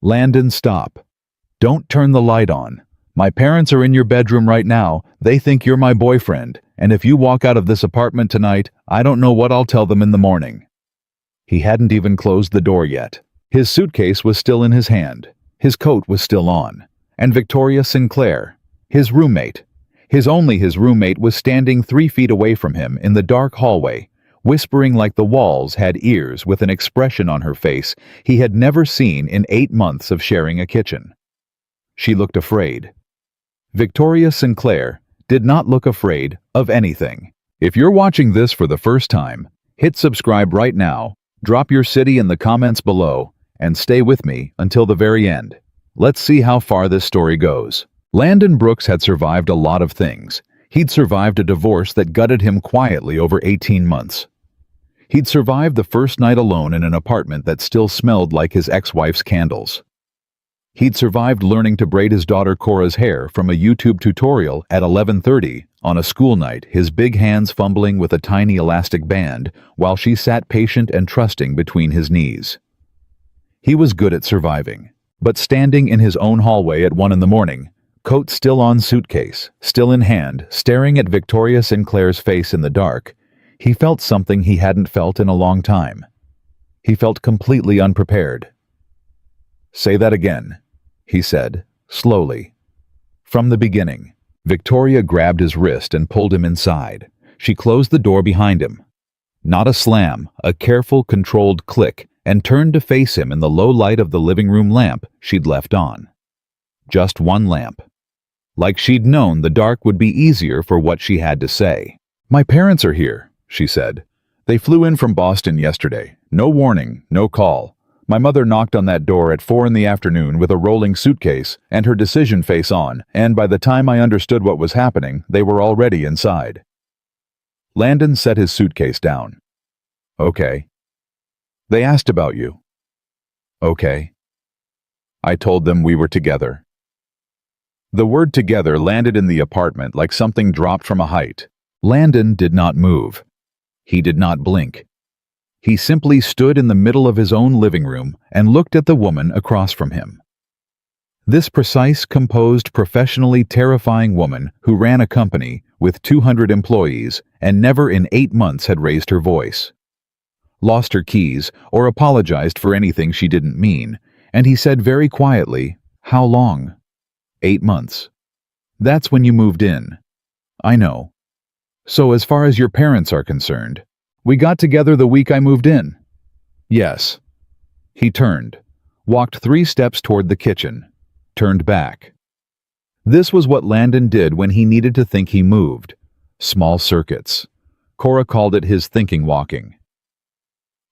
Landon, stop. Don't turn the light on. My parents are in your bedroom right now. They think you're my boyfriend, and if you walk out of this apartment tonight, I don't know what I'll tell them in the morning." He hadn't even closed the door yet. His suitcase was still in his hand. His coat was still on. And Victoria Sinclair, his roommate, his roommate, was standing 3 feet away from him in the dark hallway, whispering like the walls had ears, with an expression on her face he had never seen in 8 months of sharing a kitchen. She looked afraid. Victoria Sinclair did not look afraid of anything. If you're watching this for the first time, hit subscribe right now, drop your city in the comments below, and stay with me until the very end. Let's see how far this story goes. Landon Brooks had survived a lot of things. He'd survived a divorce that gutted him quietly over 18 months. He'd survived the first night alone in an apartment that still smelled like his ex-wife's candles. He'd survived learning to braid his daughter Cora's hair from a YouTube tutorial at 11:30 on a school night, his big hands fumbling with a tiny elastic band while she sat patient and trusting between his knees. He was good at surviving, but standing in his own hallway at 1 in the morning, coat still on, suitcase still in hand, staring at Victoria Sinclair's face in the dark, he felt something he hadn't felt in a long time. He felt completely unprepared. "Say that again," he said, slowly. From the beginning. Victoria grabbed his wrist and pulled him inside. She closed the door behind him. Not a slam, a careful, controlled click, and turned to face him in the low light of the living room lamp she'd left on. Just one lamp. Like she'd known the dark would be easier for what she had to say. "My parents are here," she said. "They flew in from Boston yesterday. No warning, no call. My mother knocked on that door at 4 in the afternoon with a rolling suitcase and her decision face on, and by the time I understood what was happening, they were already inside." Landon set his suitcase down. "Okay." "They asked about you." "Okay." "I told them we were together." The word "together" landed in the apartment like something dropped from a height. Landon did not move. He did not blink. He simply stood in the middle of his own living room and looked at the woman across from him. This precise, composed, professionally terrifying woman who ran a company with 200 employees and never in 8 months had raised her voice, lost her keys, or apologized for anything she didn't mean, and he said very quietly, "How long?" 8 months. "That's when you moved in." "I know." "So as far as your parents are concerned, we got together the week I moved in?" "Yes." He turned, walked 3 steps toward the kitchen, turned back. This was what Landon did when he needed to think he moved. Small circuits. Cora called it his thinking walking.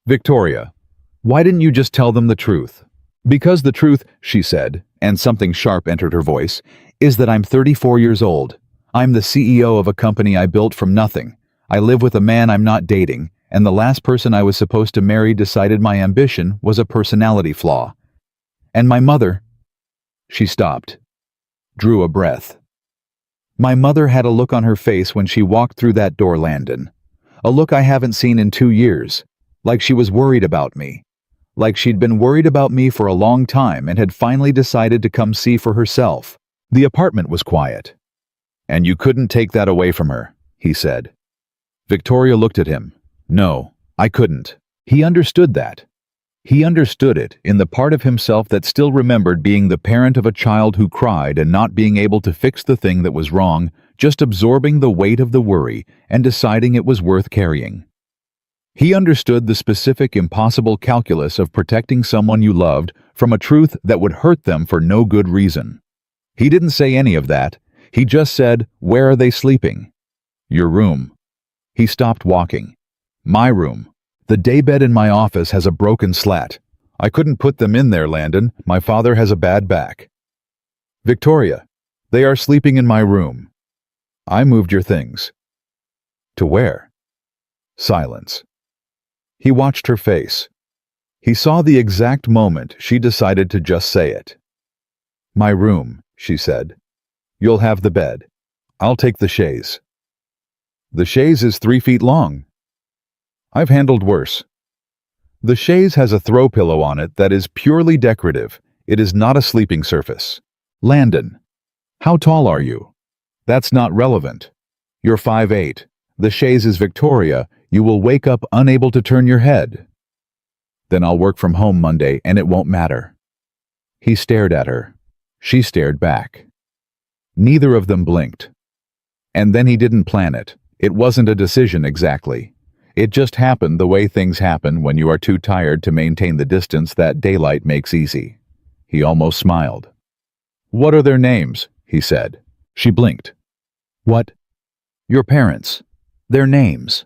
"Victoria, why didn't you just tell them the truth?" "Because the truth," she said, and something sharp entered her voice, "is that I'm 34 years old. I'm the CEO of a company I built from nothing. I live with a man I'm not dating, and the last person I was supposed to marry decided my ambition was a personality flaw. And my mother—" She stopped, drew a breath. "My mother had a look on her face when she walked through that door, Landon. A look I haven't seen in 2 years. Like she was worried about me. Like she'd been worried about me for a long time and had finally decided to come see for herself." The apartment was quiet. "And you couldn't take that away from her," he said. Victoria looked at him. "No, I couldn't." He understood that. He understood it in the part of himself that still remembered being the parent of a child who cried and not being able to fix the thing that was wrong, just absorbing the weight of the worry and deciding it was worth carrying. He understood the specific, impossible calculus of protecting someone you loved from a truth that would hurt them for no good reason. He didn't say any of that. He just said, "Where are they sleeping?" "Your room." He stopped walking. "My room. The daybed in my office has a broken slat. I couldn't put them in there, Landon. My father has a bad back." "Victoria, they are sleeping in my room. I moved your things." "To where?" Silence. He watched her face. He saw the exact moment she decided to just say it. "My room," she said. "You'll have the bed. I'll take the chaise." "The chaise is 3 feet long." "I've handled worse." "The chaise has a throw pillow on it that is purely decorative. It is not a sleeping surface. Landon, how tall are you? That's not relevant. You're 5'8". The chaise is Victoria. You will wake up unable to turn your head. Then I'll work from home Monday and it won't matter. He stared at her. She stared back. Neither of them blinked. And then he didn't plan it. It wasn't a decision exactly. It just happened the way things happen when you are too tired to maintain the distance that daylight makes easy. He almost smiled. What are their names? He said. She blinked. What? Your parents. Their names.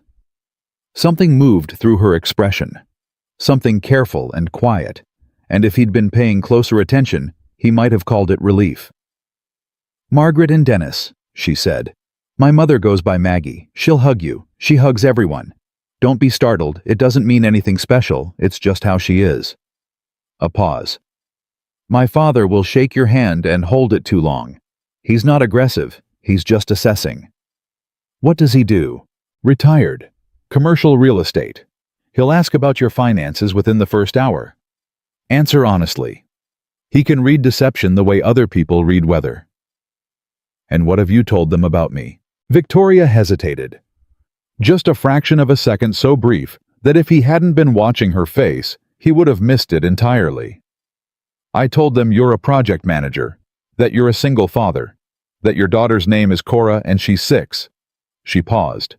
Something moved through her expression. Something careful and quiet. And if he'd been paying closer attention, he might have called it relief. Margaret and Dennis, she said. My mother goes by Maggie. She'll hug you. She hugs everyone. Don't be startled. It doesn't mean anything special. It's just how she is. A pause. My father will shake your hand and hold it too long. He's not aggressive. He's just assessing. What does he do? Retired. Commercial real estate. He'll ask about your finances within the first hour. Answer honestly. He can read deception the way other people read weather. And what have you told them about me? Victoria hesitated. Just a fraction of a second so brief that if he hadn't been watching her face, he would have missed it entirely. I told them you're a project manager, that you're a single father, that your daughter's name is Cora and she's 6. She paused.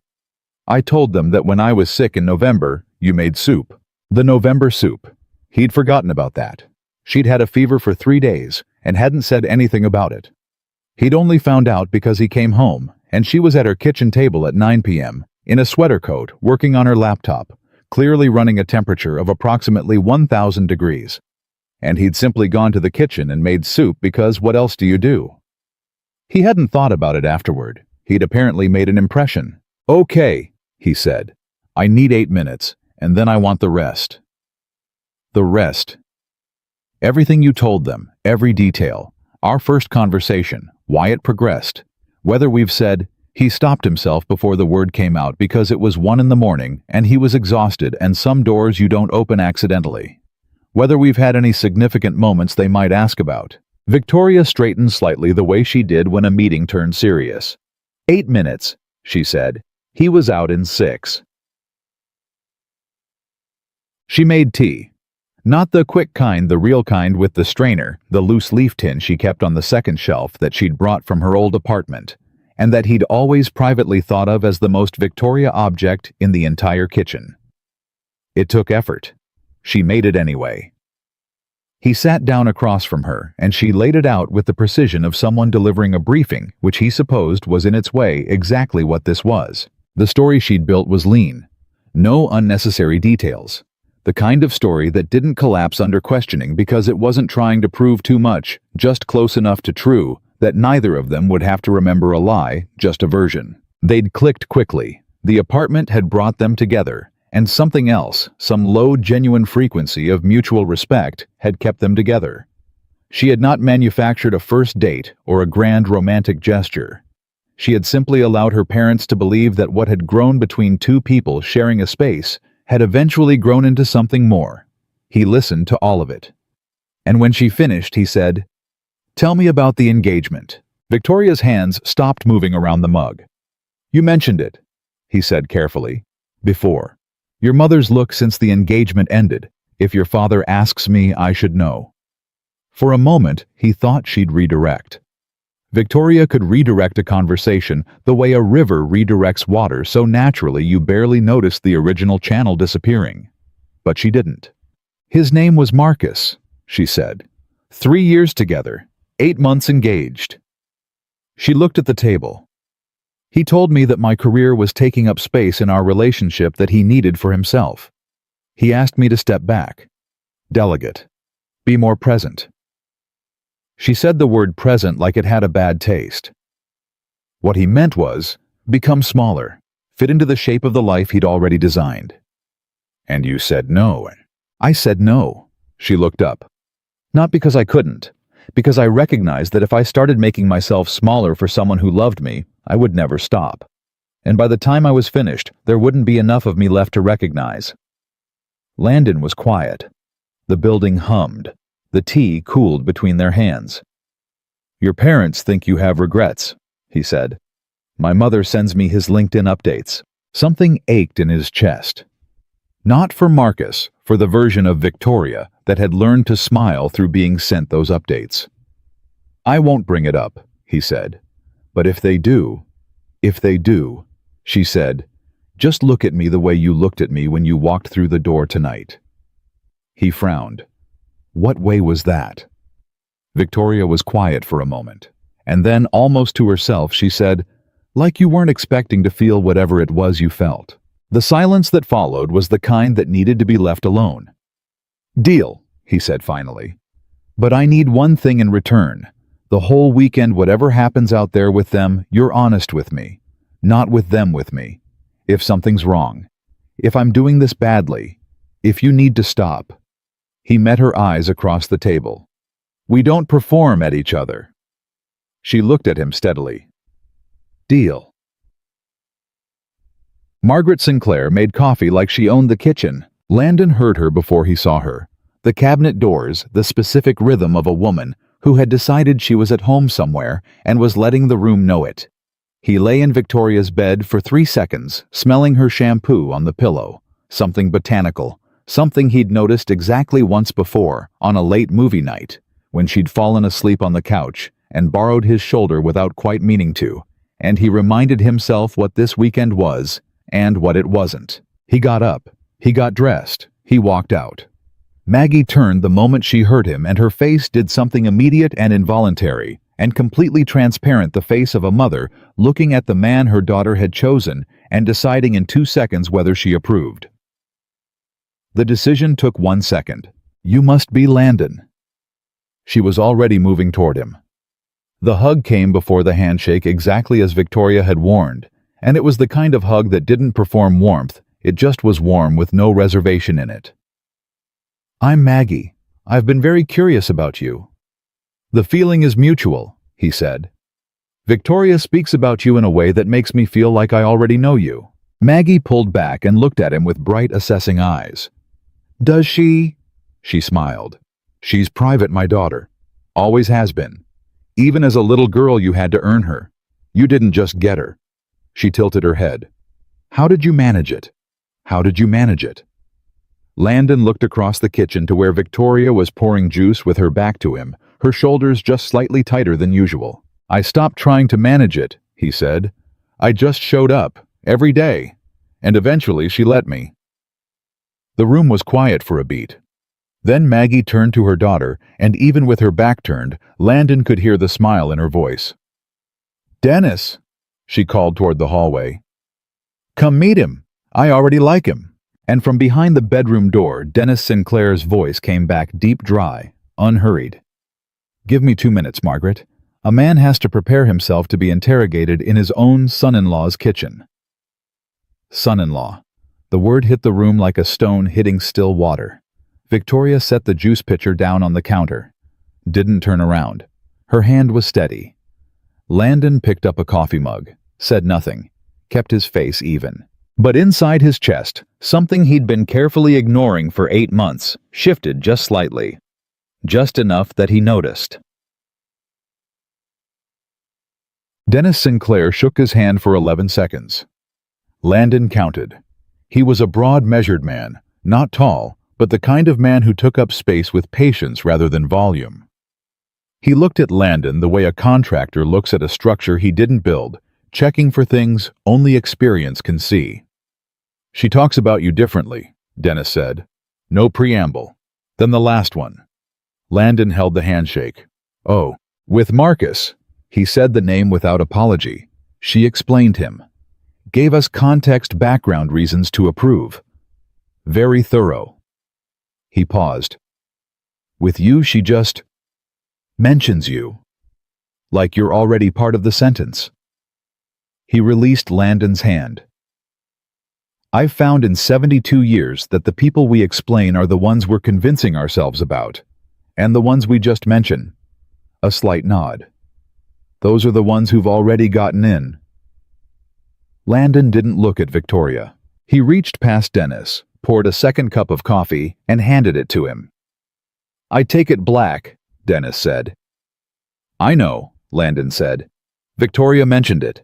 I told them that when I was sick in November, you made soup. The November soup. He'd forgotten about that. She'd had a fever for 3 days and hadn't said anything about it. He'd only found out because he came home and she was at her kitchen table at 9 p.m., in a sweater coat, working on her laptop, clearly running a temperature of approximately 1,000 degrees. And he'd simply gone to the kitchen and made soup because what else do you do? He hadn't thought about it afterward. He'd apparently made an impression. Okay, he said. I need 8 minutes, and then I want the rest. The rest. Everything you told them, every detail, our first conversation, why it progressed, whether we've said, he stopped himself before the word came out because it was 1 a.m. and he was exhausted and some doors you don't open accidentally. Whether we've had any significant moments they might ask about. Victoria straightened slightly the way she did when a meeting turned serious. 8 minutes, she said. He was out in 6. She made tea. Not the quick kind, the real kind with the strainer, the loose leaf tin she kept on the second shelf that she'd brought from her old apartment, and that he'd always privately thought of as the most Victoria object in the entire kitchen. It took effort. She made it anyway. He sat down across from her, and she laid it out with the precision of someone delivering a briefing, which he supposed was in its way exactly what this was. The story she'd built was lean. No unnecessary details. The kind of story that didn't collapse under questioning because it wasn't trying to prove too much, just close enough to true, that neither of them would have to remember a lie, just a version. They'd clicked quickly. The apartment had brought them together, and something else, some low, genuine frequency of mutual respect, had kept them together. She had not manufactured a first date or a grand romantic gesture. She had simply allowed her parents to believe that what had grown between two people sharing a space had eventually grown into something more. He listened to all of it. And when she finished, he said, "Tell me about the engagement." Victoria's hands stopped moving around the mug. "You mentioned it," he said carefully, "before. Your mother's look since the engagement ended. If your father asks me, I should know." For a moment, he thought she'd redirect. Victoria could redirect a conversation the way a river redirects water so naturally you barely noticed the original channel disappearing. But she didn't. "His name was Marcus," she said. 3 years together, 8 months engaged. She looked at the table. "He told me that my career was taking up space in our relationship that he needed for himself. He asked me to step back. Delegate. Be more present." She said the word present like it had a bad taste. What he meant was, become smaller, fit into the shape of the life he'd already designed. "And you said no." "I said no." She looked up. "Not because I couldn't, because I recognized that if I started making myself smaller for someone who loved me, I would never stop. And by the time I was finished, there wouldn't be enough of me left to recognize." Landon was quiet. The building hummed. The tea cooled between their hands. "Your parents think you have regrets," he said. "My mother sends me his LinkedIn updates." Something ached in his chest. Not for Marcus, for the version of Victoria that had learned to smile through being sent those updates. "I won't bring it up," he said. "But if they do," she said, "just look at me the way you looked at me when you walked through the door tonight." He frowned. What way was that? Victoria was quiet for a moment, and then, almost to herself, she said, "Like you weren't expecting to feel whatever it was you felt." The silence that followed was the kind that needed to be left alone. "Deal," he said finally. "But I need one thing in return. The whole weekend, whatever happens out there with them, you're honest with me. Not with them with me. If something's wrong. If I'm doing this badly. If you need to stop." He met her eyes across the table. "We don't perform at each other." She looked at him steadily. "Deal." Margaret Sinclair made coffee like she owned the kitchen. Landon heard her before he saw her. The cabinet doors, the specific rhythm of a woman who had decided she was at home somewhere and was letting the room know it. He lay in Victoria's bed for 3 seconds, smelling her shampoo on the pillow. Something botanical. Something he'd noticed exactly once before, on a late movie night, when she'd fallen asleep on the couch and borrowed his shoulder without quite meaning to, and he reminded himself what this weekend was and what it wasn't. He got up. He got dressed. He walked out. Maggie turned the moment she heard him, and her face did something immediate and involuntary, and completely transparent, the face of a mother looking at the man her daughter had chosen and deciding in 2 seconds whether she approved. The decision took 1 second. "You must be Landon." She was already moving toward him. The hug came before the handshake, exactly as Victoria had warned, and it was the kind of hug that didn't perform warmth, it just was warm with no reservation in it. "I'm Maggie. I've been very curious about you." "The feeling is mutual," he said. "Victoria speaks about you in a way that makes me feel like I already know you." Maggie pulled back and looked at him with bright, assessing eyes. "Does she?" She smiled. "She's private, my daughter. Always has been. Even as a little girl you had to earn her. You didn't just get her." She tilted her head. "How did you manage it? How did you manage it?" Landon looked across the kitchen to where Victoria was pouring juice with her back to him, her shoulders just slightly tighter than usual. "I stopped trying to manage it," he said. "I just showed up, every day. And eventually she let me." The room was quiet for a beat. Then Maggie turned to her daughter, and even with her back turned, Landon could hear the smile in her voice. "Dennis," she called toward the hallway. "Come meet him. I already like him." And from behind the bedroom door, Dennis Sinclair's voice came back deep, dry, unhurried. "Give me 2 minutes, Margaret. A man has to prepare himself to be interrogated in his own son-in-law's kitchen." Son-in-law. The word hit the room like a stone hitting still water. Victoria set the juice pitcher down on the counter. Didn't turn around. Her hand was steady. Landon picked up a coffee mug, said nothing, kept his face even. But inside his chest, something he'd been carefully ignoring for 8 months shifted just slightly. Just enough that he noticed. Dennis Sinclair shook his hand for 11 seconds. Landon counted. He was a broad, measured man, not tall, but the kind of man who took up space with patience rather than volume. He looked at Landon the way a contractor looks at a structure he didn't build, checking for things only experience can see. "She talks about you differently," Dennis said. "No preamble. Then the last one." Landon held the handshake. "Oh, with Marcus." He said the name without apology. She explained him. Gave us context, background reasons to approve. Very thorough. He paused. "With you, she just mentions you. Like you're already part of the sentence." He released Landon's hand. "I've found in 72 years that the people we explain are the ones we're convincing ourselves about, and the ones we just mention." A slight nod. "Those are the ones who've already gotten in." Landon didn't look at Victoria. He reached past Dennis, poured a second cup of coffee, and handed it to him. "I take it black," Dennis said. "I know," Landon said. "Victoria mentioned it."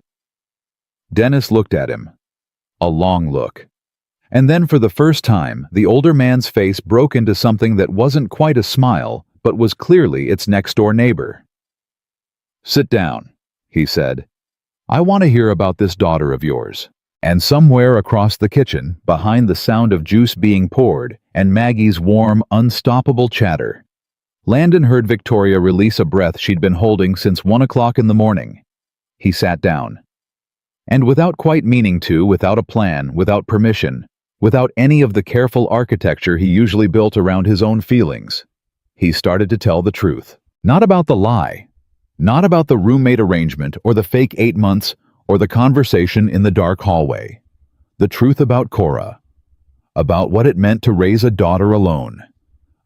Dennis looked at him. A long look. And then for the first time, the older man's face broke into something that wasn't quite a smile, but was clearly its next-door neighbor. "Sit down," he said. "I want to hear about this daughter of yours." And somewhere across the kitchen, behind the sound of juice being poured and Maggie's warm, unstoppable chatter, Landon heard Victoria release a breath she'd been holding since 1 o'clock in the morning. He sat down. And without quite meaning to, without a plan, without permission, without any of the careful architecture he usually built around his own feelings, he started to tell the truth. Not about the lie. Not about the roommate arrangement or the fake 8 months or the conversation in the dark hallway. The truth about Cora. About what it meant to raise a daughter alone.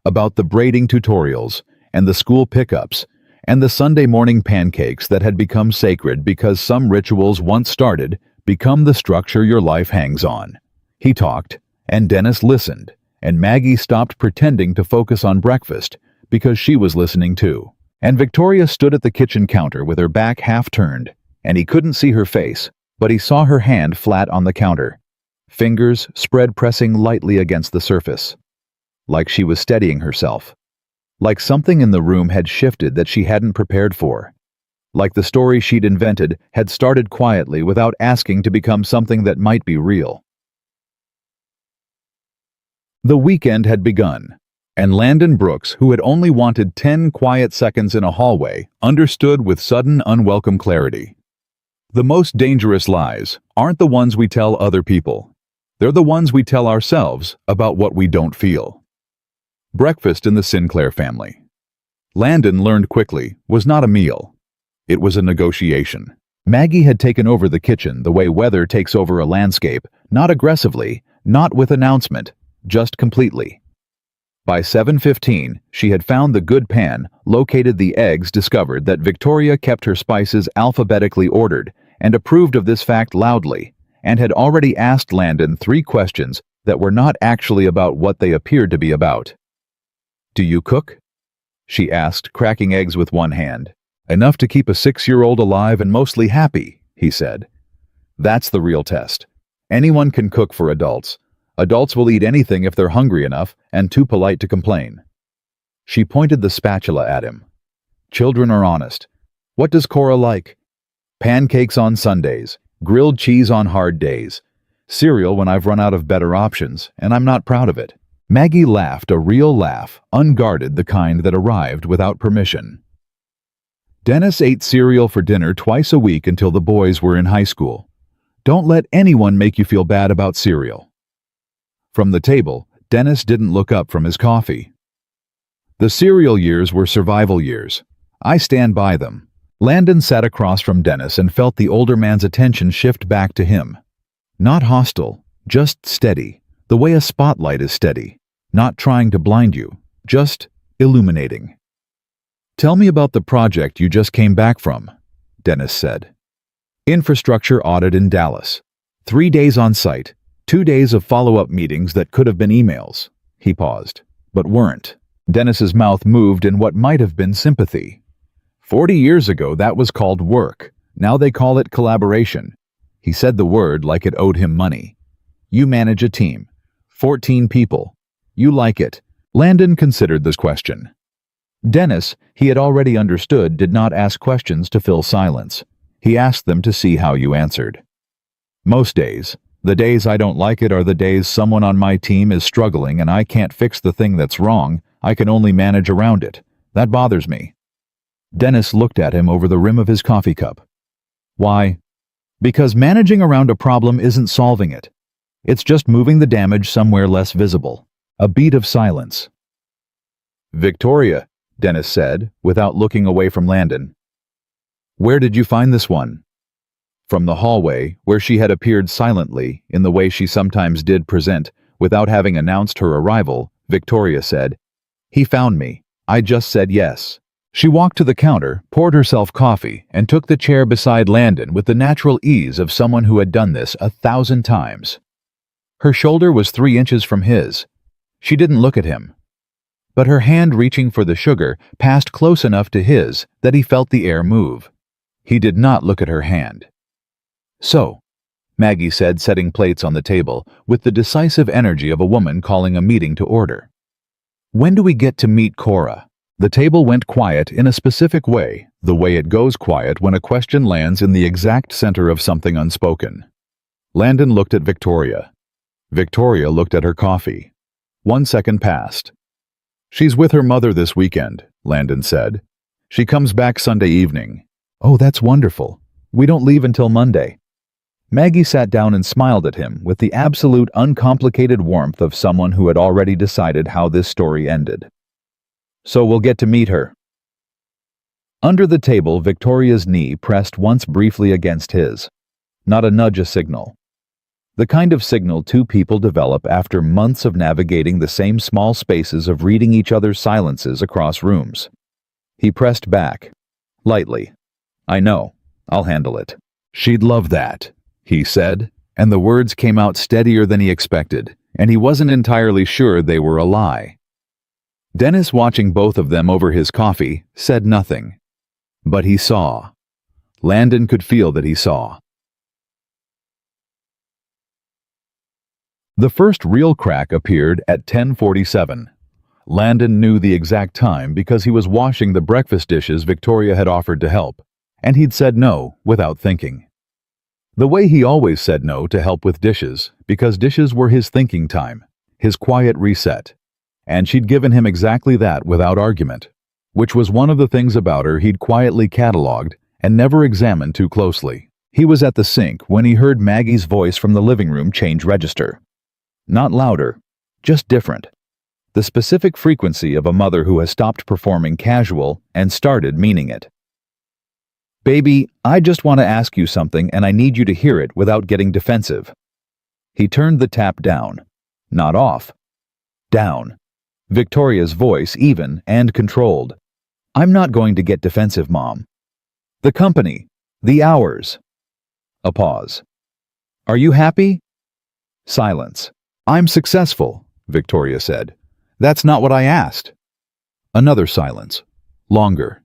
About the braiding tutorials and the school pickups and the Sunday morning pancakes that had become sacred because some rituals once started become the structure your life hangs on. He talked, and Dennis listened, and Maggie stopped pretending to focus on breakfast because she was listening too. And Victoria stood at the kitchen counter with her back half turned, and he couldn't see her face, but he saw her hand flat on the counter, fingers spread pressing lightly against the surface, like she was steadying herself, like something in the room had shifted that she hadn't prepared for, like the story she'd invented had started quietly without asking to become something that might be real. The weekend had begun, and Landon Brooks, who had only wanted 10 quiet seconds in a hallway, understood with sudden unwelcome clarity. The most dangerous lies aren't the ones we tell other people. They're the ones we tell ourselves about what we don't feel. Breakfast in the Sinclair family, Landon learned quickly, was not a meal. It was a negotiation. Maggie had taken over the kitchen the way weather takes over a landscape, not aggressively, not with announcement, just completely. By 7:15, she had found the good pan, located the eggs, discovered that Victoria kept her spices alphabetically ordered, and approved of this fact loudly, and had already asked Landon 3 questions that were not actually about what they appeared to be about. "Do you cook?" she asked, cracking eggs with one hand. "Enough to keep a 6-year-old alive and mostly happy," he said. "That's the real test. Anyone can cook for adults. Adults will eat anything if they're hungry enough and too polite to complain." She pointed the spatula at him. "Children are honest. What does Cora like? Pancakes on Sundays, grilled cheese on hard days, cereal when I've run out of better options, and I'm not proud of it." Maggie laughed, a real laugh, unguarded, the kind that arrived without permission. Dennis ate cereal for dinner twice a week until the boys were in high school. Don't let anyone make you feel bad about cereal. From the table, Dennis didn't look up from his coffee. The cereal years were survival years. I stand by them. Landon sat across from Dennis and felt the older man's attention shift back to him. Not hostile, just steady, the way a spotlight is steady, not trying to blind you, just illuminating. "Tell me about the project you just came back from," Dennis said. "Infrastructure audit in Dallas. 3 days on site. 2 days of follow-up meetings that could have been emails." He paused, but weren't. Dennis's mouth moved in what might have been sympathy. 40 years ago, that was called work. Now they call it collaboration. He said the word like it owed him money. "You manage a team. 14 people. You like it." Landon considered this question. Dennis, he had already understood, did not ask questions to fill silence. He asked them to see how you answered. "Most days. The days I don't like it are the days someone on my team is struggling and I can't fix the thing that's wrong. I can only manage around it. That bothers me." Dennis looked at him over the rim of his coffee cup. "Why?" "Because managing around a problem isn't solving it. It's just moving the damage somewhere less visible." A beat of silence. "Victoria," Dennis said, without looking away from Landon. "Where did you find this one?" From the hallway, where she had appeared silently, in the way she sometimes did present, without having announced her arrival, Victoria said, "He found me. I just said yes." She walked to the counter, poured herself coffee, and took the chair beside Landon with the natural ease of someone who had done this 1,000 times. Her shoulder was 3 inches from his. She didn't look at him. but her hand reaching for the sugar passed close enough to his that he felt the air move. He did not look at her hand. "So," Maggie said, setting plates on the table with the decisive energy of a woman calling a meeting to order. "When do we get to meet Cora?" The table went quiet in a specific way, the way it goes quiet when a question lands in the exact center of something unspoken. Landon looked at Victoria. Victoria looked at her coffee. 1 second passed. "She's with her mother this weekend," Landon said. "She comes back Sunday evening." "Oh, that's wonderful. We don't leave until Monday." Maggie sat down and smiled at him with the absolute uncomplicated warmth of someone who had already decided how this story ended. "So we'll get to meet her." Under the table, Victoria's knee pressed once briefly against his. Not a nudge, a signal. The kind of signal two people develop after months of navigating the same small spaces of reading each other's silences across rooms. He pressed back, lightly. "I know. I'll handle it." "She'd love that," he said, and the words came out steadier than he expected, and he wasn't entirely sure they were a lie. Dennis, watching both of them over his coffee, said nothing. But he saw. Landon could feel that he saw. The first real crack appeared at 10:47. Landon knew the exact time because he was washing the breakfast dishes Victoria had offered to help, and he'd said no without thinking. The way he always said no to help with dishes, because dishes were his thinking time, his quiet reset. And she'd given him exactly that without argument, which was one of the things about her he'd quietly cataloged and never examined too closely. He was at the sink when he heard Maggie's voice from the living room change register. Not louder, just different. The specific frequency of a mother who has stopped performing casual and started meaning it. "Baby, I just want to ask you something and I need you to hear it without getting defensive." He turned the tap down. Not off. Down. Victoria's voice even and controlled. "I'm not going to get defensive, Mom. The company. The hours." A pause. "Are you happy?" Silence. "I'm successful," Victoria said. "That's not what I asked." Another silence. Longer.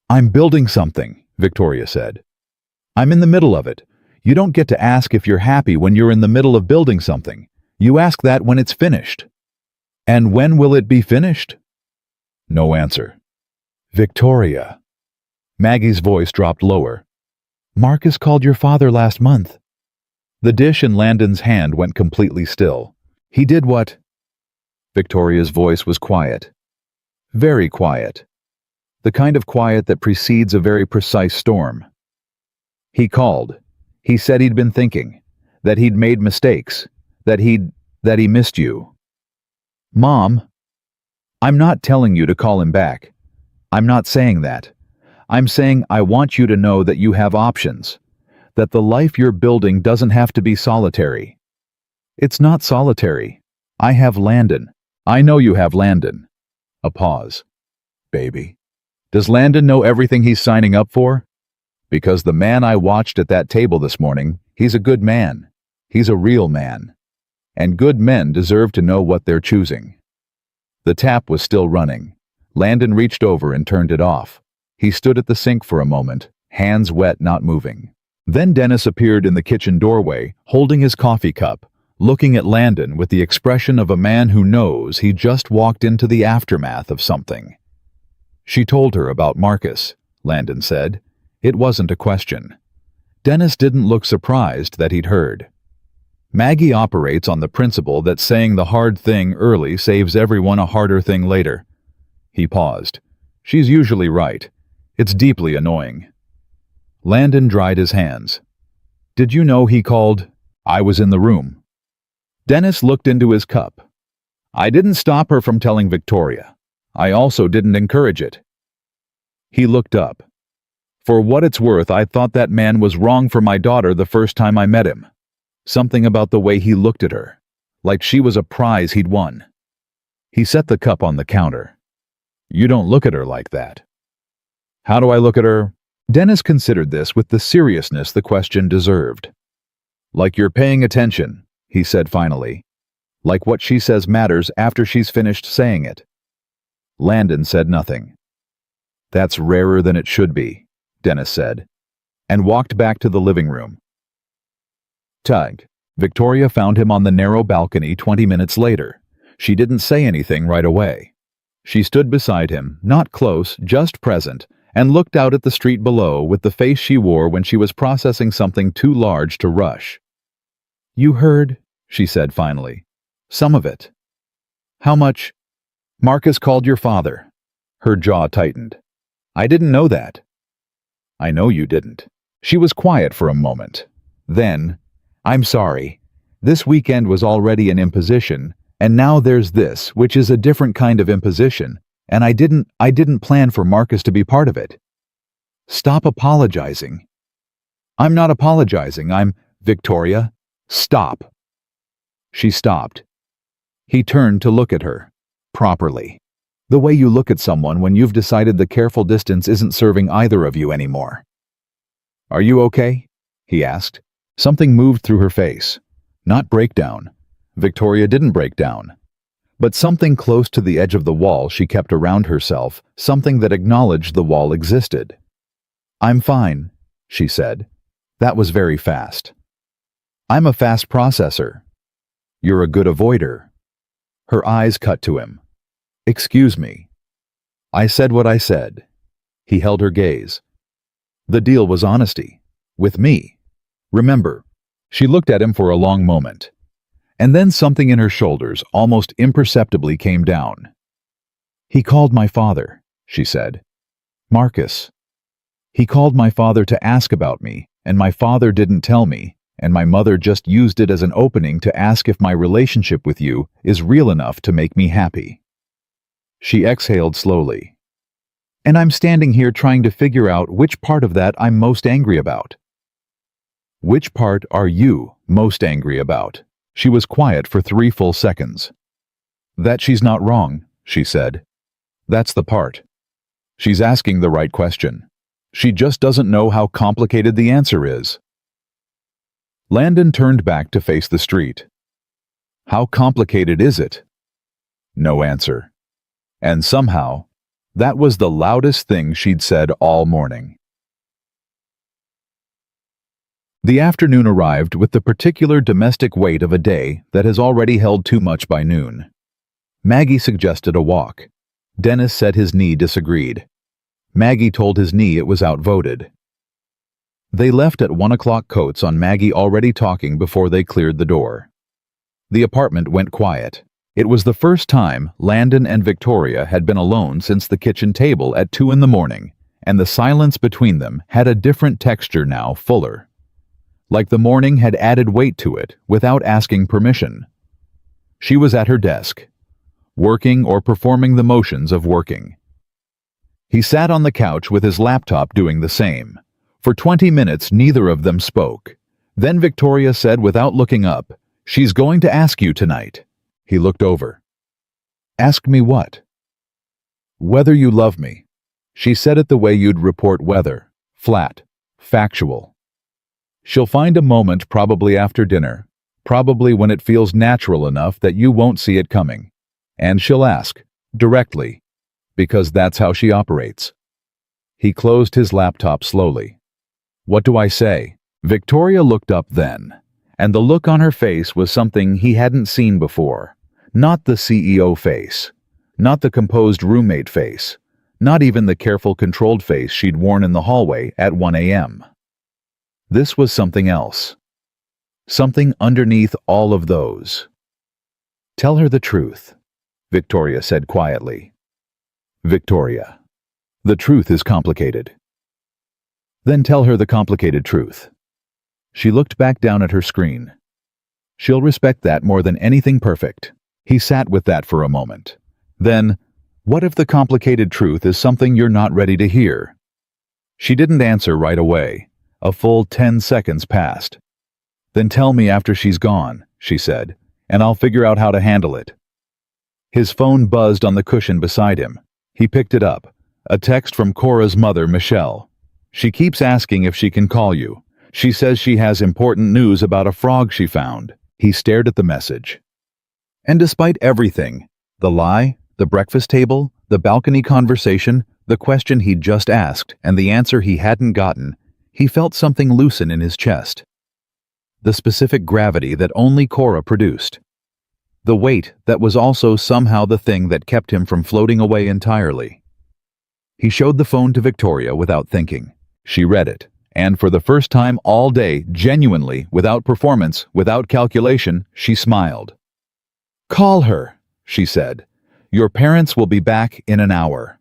"I'm building something," Victoria said. "I'm in the middle of it. You don't get to ask if you're happy when you're in the middle of building something. You ask that when it's finished." "And when will it be finished?" No answer. "Victoria." Maggie's voice dropped lower. "Marcus called your father last month." The dish in Landon's hand went completely still. "He did what?" Victoria's voice was quiet. Very quiet. The kind of quiet that precedes a very precise storm. "He called. He said he'd been thinking, that he'd made mistakes, that he missed you." "Mom, I'm not telling you to call him back. I'm not saying that. I'm saying I want you to know that you have options, that the life you're building doesn't have to be solitary. It's not solitary. I have Landon. I know you have Landon." A pause. "Baby, does Landon know everything he's signing up for? Because the man I watched at that table this morning, he's a good man. He's a real man. And good men deserve to know what they're choosing." The tap was still running. Landon reached over and turned it off. He stood at the sink for a moment, hands wet, not moving. Then Dennis appeared in the kitchen doorway, holding his coffee cup, looking at Landon with the expression of a man who knows he just walked into the aftermath of something. "She told her about Marcus," Landon said. It wasn't a question. Dennis didn't look surprised that he'd heard. Maggie operates on the principle that saying the hard thing early saves everyone a harder thing later. He paused. She's usually right. It's deeply annoying. Landon dried his hands. "Did you know he called?" "I was in the room." Dennis looked into his cup. "I didn't stop her from telling Victoria. I also didn't encourage it." He looked up. "For what it's worth, I thought that man was wrong for my daughter the first time I met him. Something about the way he looked at her, like she was a prize he'd won." He set the cup on the counter. "You don't look at her like that." "How do I look at her?" Dennis considered this with the seriousness the question deserved. "Like you're paying attention," he said finally. "Like what she says matters after she's finished saying it. Landon said nothing. That's rarer than it should be, Dennis said, and walked back to the living room. Tug. Victoria found him on the narrow balcony 20 minutes later. She didn't say anything right away. She stood beside him, not close, just present, and looked out at the street below with the face she wore when she was processing something too large to rush. "You heard," she said finally. "Some of it." "How much?" "Marcus called your father." Her jaw tightened. "I didn't know that." "I know you didn't." She was quiet for a moment. Then, "I'm sorry. This weekend was already an imposition, and now there's this, which is a different kind of imposition, and I didn't plan for Marcus to be part of it." "Stop apologizing." "I'm not apologizing. Victoria, stop." She stopped. He turned to look at her. Properly. The way you look at someone when you've decided the careful distance isn't serving either of you anymore. "Are you okay?" he asked. Something moved through her face. Not breakdown. Victoria didn't break down. But something close to the edge of the wall she kept around herself, something that acknowledged the wall existed. "I'm fine," she said. That was very fast. "I'm a fast processor." "You're a good avoider." Her eyes cut to him. "Excuse me." "I said what I said." He held her gaze. "The deal was honesty. With me. Remember." She looked at him for a long moment. And then something in her shoulders almost imperceptibly came down. "He called my father," she said. "Marcus. He called my father to ask about me, and my father didn't tell me, and my mother just used it as an opening to ask if my relationship with you is real enough to make me happy." She exhaled slowly. "And I'm standing here trying to figure out which part of that I'm most angry about." "Which part are you most angry about?" She was quiet for 3 full seconds. "That she's not wrong," she said. "That's the part. She's asking the right question. She just doesn't know how complicated the answer is." Landon turned back to face the street. "How complicated is it?" No answer. And somehow, that was the loudest thing she'd said all morning. The afternoon arrived with the particular domestic weight of a day that has already held too much by noon. Maggie suggested a walk. Dennis said his knee disagreed. Maggie told his knee it was outvoted. They left at 1 o'clock, coats on Maggie already talking before they cleared the door. The apartment went quiet. It was the first time Landon and Victoria had been alone since the kitchen table at 2 in the morning, and the silence between them had a different texture now, fuller. Like the morning had added weight to it without asking permission. She was at her desk, working or performing the motions of working. He sat on the couch with his laptop doing the same. For 20 minutes neither of them spoke. Then Victoria said without looking up, "She's going to ask you tonight." He looked over. "Ask me what?" "Whether you love me." She said it the way you'd report weather. Flat. Factual. "She'll find a moment probably after dinner, probably when it feels natural enough that you won't see it coming. And she'll ask, directly, because that's how she operates." He closed his laptop slowly. "What do I say?" Victoria looked up then, and the look on her face was something he hadn't seen before. Not the CEO face, not the composed roommate face, not even the careful, controlled face she'd worn in the hallway at 1 a.m. This was something else. Something underneath all of those. "Tell her the truth," Victoria said quietly. "Victoria, the truth is complicated." "Then tell her the complicated truth." She looked back down at her screen. "She'll respect that more than anything perfect." He sat with that for a moment. Then, "What if the complicated truth is something you're not ready to hear?" She didn't answer right away. A full 10 seconds passed. "Then tell me after she's gone," she said, "and I'll figure out how to handle it." His phone buzzed on the cushion beside him. He picked it up. A text from Cora's mother, Michelle. "She keeps asking if she can call you. She says she has important news about a frog she found." He stared at the message. And despite everything, the lie, the breakfast table, The balcony conversation, the question he'd just asked, and the answer he hadn't gotten, he felt something loosen in his chest. The specific gravity that only Cora produced. The weight that was also somehow the thing that kept him from floating away entirely. He showed the phone to Victoria without thinking. She read it, and for the first time all day, genuinely, without performance, without calculation, she smiled. "Call her," she said. "Your parents will be back in an hour."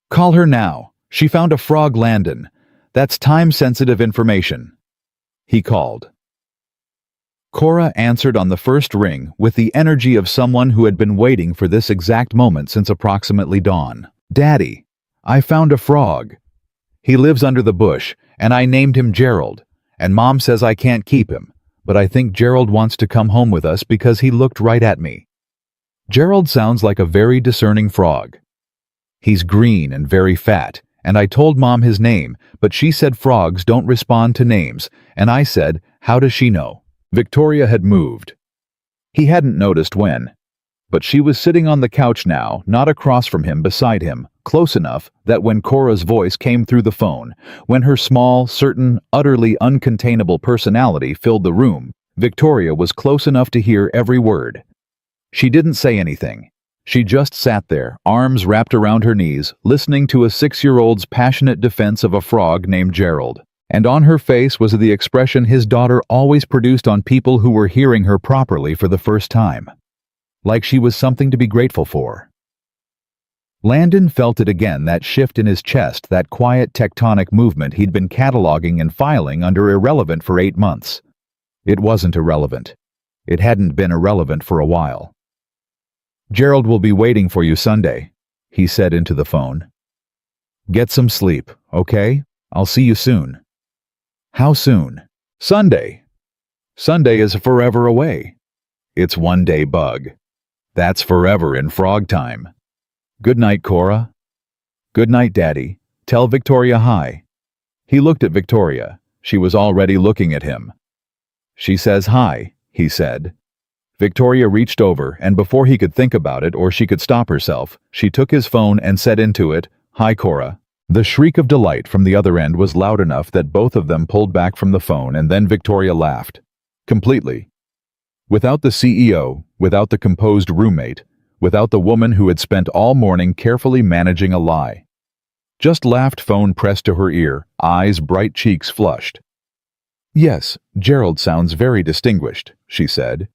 "Call her now. She found a frog Landon. That's time-sensitive information." He called. Cora answered on the first ring with the energy of someone who had been waiting for this exact moment since approximately dawn. "Daddy, I found a frog. He lives under the bush, and I named him Gerald, and Mom says I can't keep him, but I think Gerald wants to come home with us because he looked right at me." Gerald sounds like a very discerning frog. "He's green and very fat, and I told Mom his name, but she said frogs don't respond to names, and I said, how does she know?" Victoria had moved. He hadn't noticed when, but she was sitting on the couch now, not across from him, beside him, close enough that when Cora's voice came through the phone, when her small, certain, utterly uncontainable personality filled the room, Victoria was close enough to hear every word. She didn't say anything. She just sat there, arms wrapped around her knees, listening to a 6-year-old's passionate defense of a frog named Gerald. And on her face was the expression his daughter always produced on people who were hearing her properly for the first time. Like she was something to be grateful for. Landon felt it again, that shift in his chest, that quiet tectonic movement he'd been cataloging and filing under irrelevant for 8 months. It wasn't irrelevant. It hadn't been irrelevant for a while. "Gerald will be waiting for you Sunday," he said into the phone. "Get some sleep, okay? I'll see you soon." "How soon?" "Sunday. Sunday is forever away. It's one day bug. That's forever in frog time. Good night, Cora." "Good night, Daddy. Tell Victoria hi." He looked at Victoria. She was already looking at him. "She says hi," he said. Victoria reached over, and before he could think about it or she could stop herself, she took his phone and said into it, "Hi, Cora." The shriek of delight from the other end was loud enough that both of them pulled back from the phone, and then Victoria laughed. Completely. Without the CEO, without the composed roommate, without the woman who had spent all morning carefully managing a lie. Just laughed, phone pressed to her ear, eyes bright, cheeks flushed. "Yes, Gerald sounds very distinguished," she said.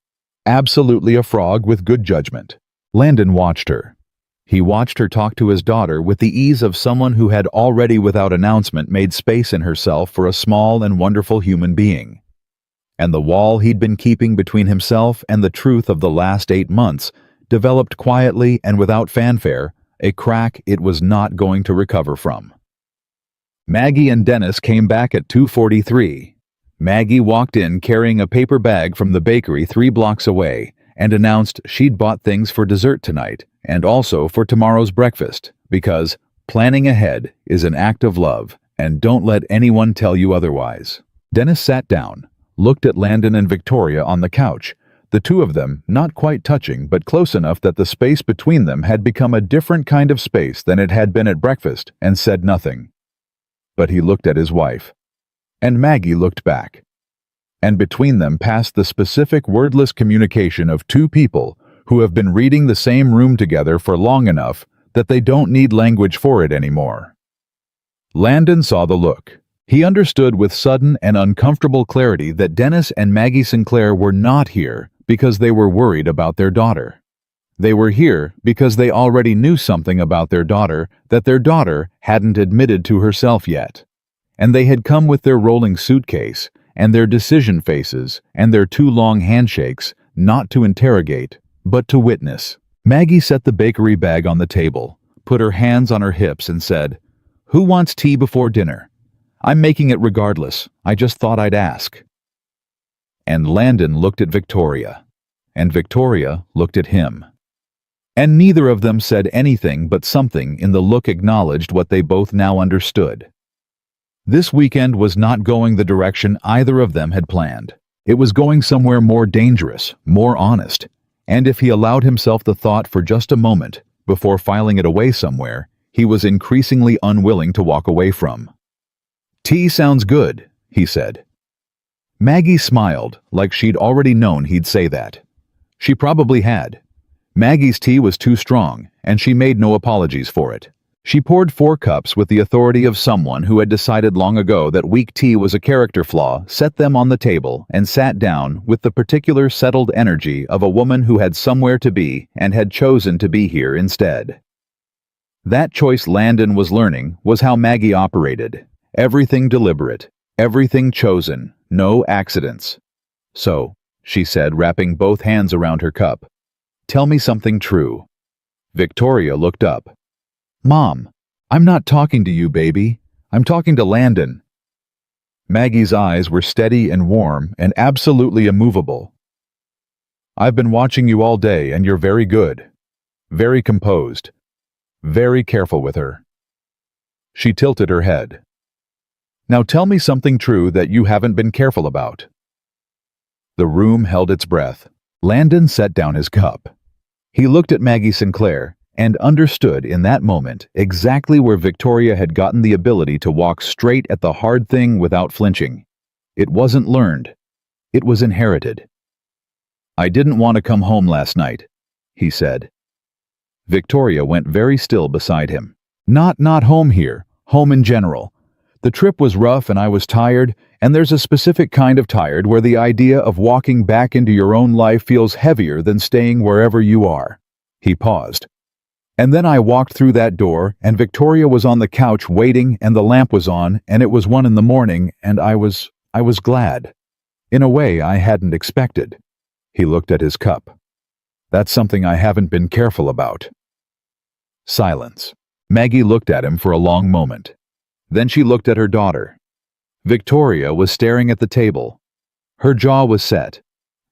"Absolutely a frog with good judgment." Landon watched her. He watched her talk to his daughter with the ease of someone who had already without announcement made space in herself for a small and wonderful human being. And the wall he'd been keeping between himself and the truth of the last 8 months developed quietly and without fanfare, a crack it was not going to recover from. Maggie and Dennis came back at 2:43. Maggie walked in carrying a paper bag from the bakery 3 blocks away and announced she'd bought things for dessert tonight and also for tomorrow's breakfast, because planning ahead is an act of love, and don't let anyone tell you otherwise. Dennis sat down, looked at Landon and Victoria on the couch, the two of them not quite touching but close enough that the space between them had become a different kind of space than it had been at breakfast, and said nothing. But he looked at his wife. And Maggie looked back. And between them passed the specific wordless communication of two people who have been reading the same room together for long enough that they don't need language for it anymore. Landon saw the look. He understood with sudden and uncomfortable clarity that Dennis and Maggie Sinclair were not here because they were worried about their daughter. They were here because they already knew something about their daughter that their daughter hadn't admitted to herself yet. And they had come with their rolling suitcase and their decision faces and their 2 long handshakes, not to interrogate, but to witness. Maggie set the bakery bag on the table, put her hands on her hips and said, "Who wants tea before dinner? I'm making it regardless. I just thought I'd ask." And Landon looked at Victoria, and Victoria looked at him. And neither of them said anything, but something in the look acknowledged what they both now understood. This weekend was not going the direction either of them had planned. It was going somewhere more dangerous, more honest, and if he allowed himself the thought for just a moment, before filing it away somewhere he was increasingly unwilling to walk away from. "Tea sounds good," he said. Maggie smiled, like she'd already known he'd say that. She probably had. Maggie's tea was too strong, and she made no apologies for it. She poured 4 cups with the authority of someone who had decided long ago that weak tea was a character flaw, set them on the table, and sat down with the particular settled energy of a woman who had somewhere to be and had chosen to be here instead. That choice Landon was learning was how Maggie operated. Everything deliberate, everything chosen, no accidents. "So," she said, wrapping both hands around her cup, "tell me something true." Victoria looked up. "Mom, I'm not talking to you, baby. I'm talking to Landon." Maggie's eyes were steady and warm and absolutely immovable. "I've been watching you all day, and you're very good. Very composed. Very careful with her." She tilted her head. "Now tell me something true that you haven't been careful about." The room held its breath. Landon set down his cup. He looked at Maggie Sinclair and understood in that moment exactly where Victoria had gotten the ability to walk straight at the hard thing without flinching. It wasn't learned. It was inherited. "I didn't want to come home last night," he said. Victoria went very still beside him. Not home here, home in general. The trip was rough and I was tired, and there's a specific kind of tired where the idea of walking back into your own life feels heavier than staying wherever you are." He paused. "And then I walked through that door, and Victoria was on the couch waiting, and the lamp was on, and it was 1 in the morning, and I was glad. In a way I hadn't expected." He looked at his cup. "That's something I haven't been careful about." Silence. Maggie looked at him for a long moment. Then she looked at her daughter. Victoria was staring at the table. Her jaw was set.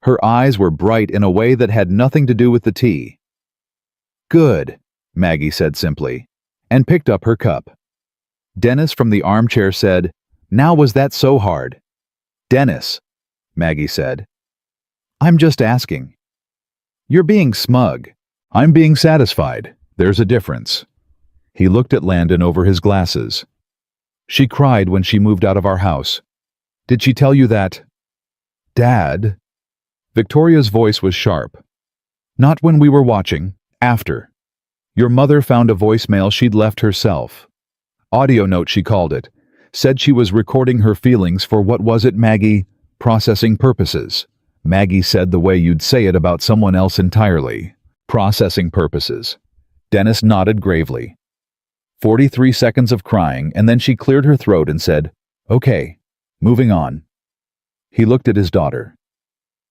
Her eyes were bright in a way that had nothing to do with the tea. "Good," Maggie said simply, and picked up her cup. Dennis from the armchair said, "Now was that so hard?" "Dennis," Maggie said. "I'm just asking." "You're being smug. I'm being satisfied. There's a difference." He looked at Landon over his glasses. "She cried when she moved out of our house. Did she tell you that?" "Dad?" Victoria's voice was sharp. "Not when we were watching. After. Your mother found a voicemail she'd left herself. Audio note, she called it. Said she was recording her feelings for what was it, Maggie? Processing purposes. Maggie said the way you'd say it about someone else entirely. Processing purposes." Dennis nodded gravely. 43 seconds of crying, and then she cleared her throat and said, "Okay, moving on." He looked at his daughter.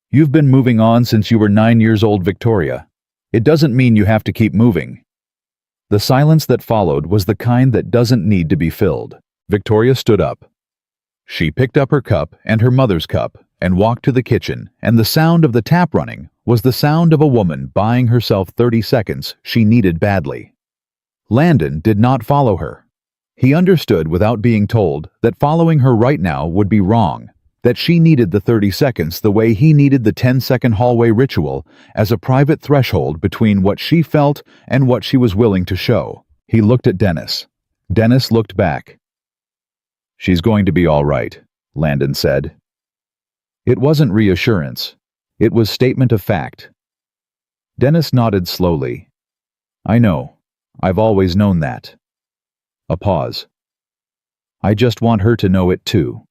"You've been moving on since you were 9 years old, Victoria. It doesn't mean you have to keep moving." The silence that followed was the kind that doesn't need to be filled. Victoria stood up. She picked up her cup and her mother's cup and walked to the kitchen, and the sound of the tap running was the sound of a woman buying herself 30 seconds she needed badly. Landon did not follow her. He understood without being told that following her right now would be wrong, that she needed the 30 seconds the way he needed the 10-second hallway ritual as a private threshold between what she felt and what she was willing to show. He looked at Dennis. Dennis looked back. "She's going to be all right," Landon said. It wasn't reassurance. It was statement of fact. Dennis nodded slowly. "I know. I've always known that." A pause. "I just want her to know it too."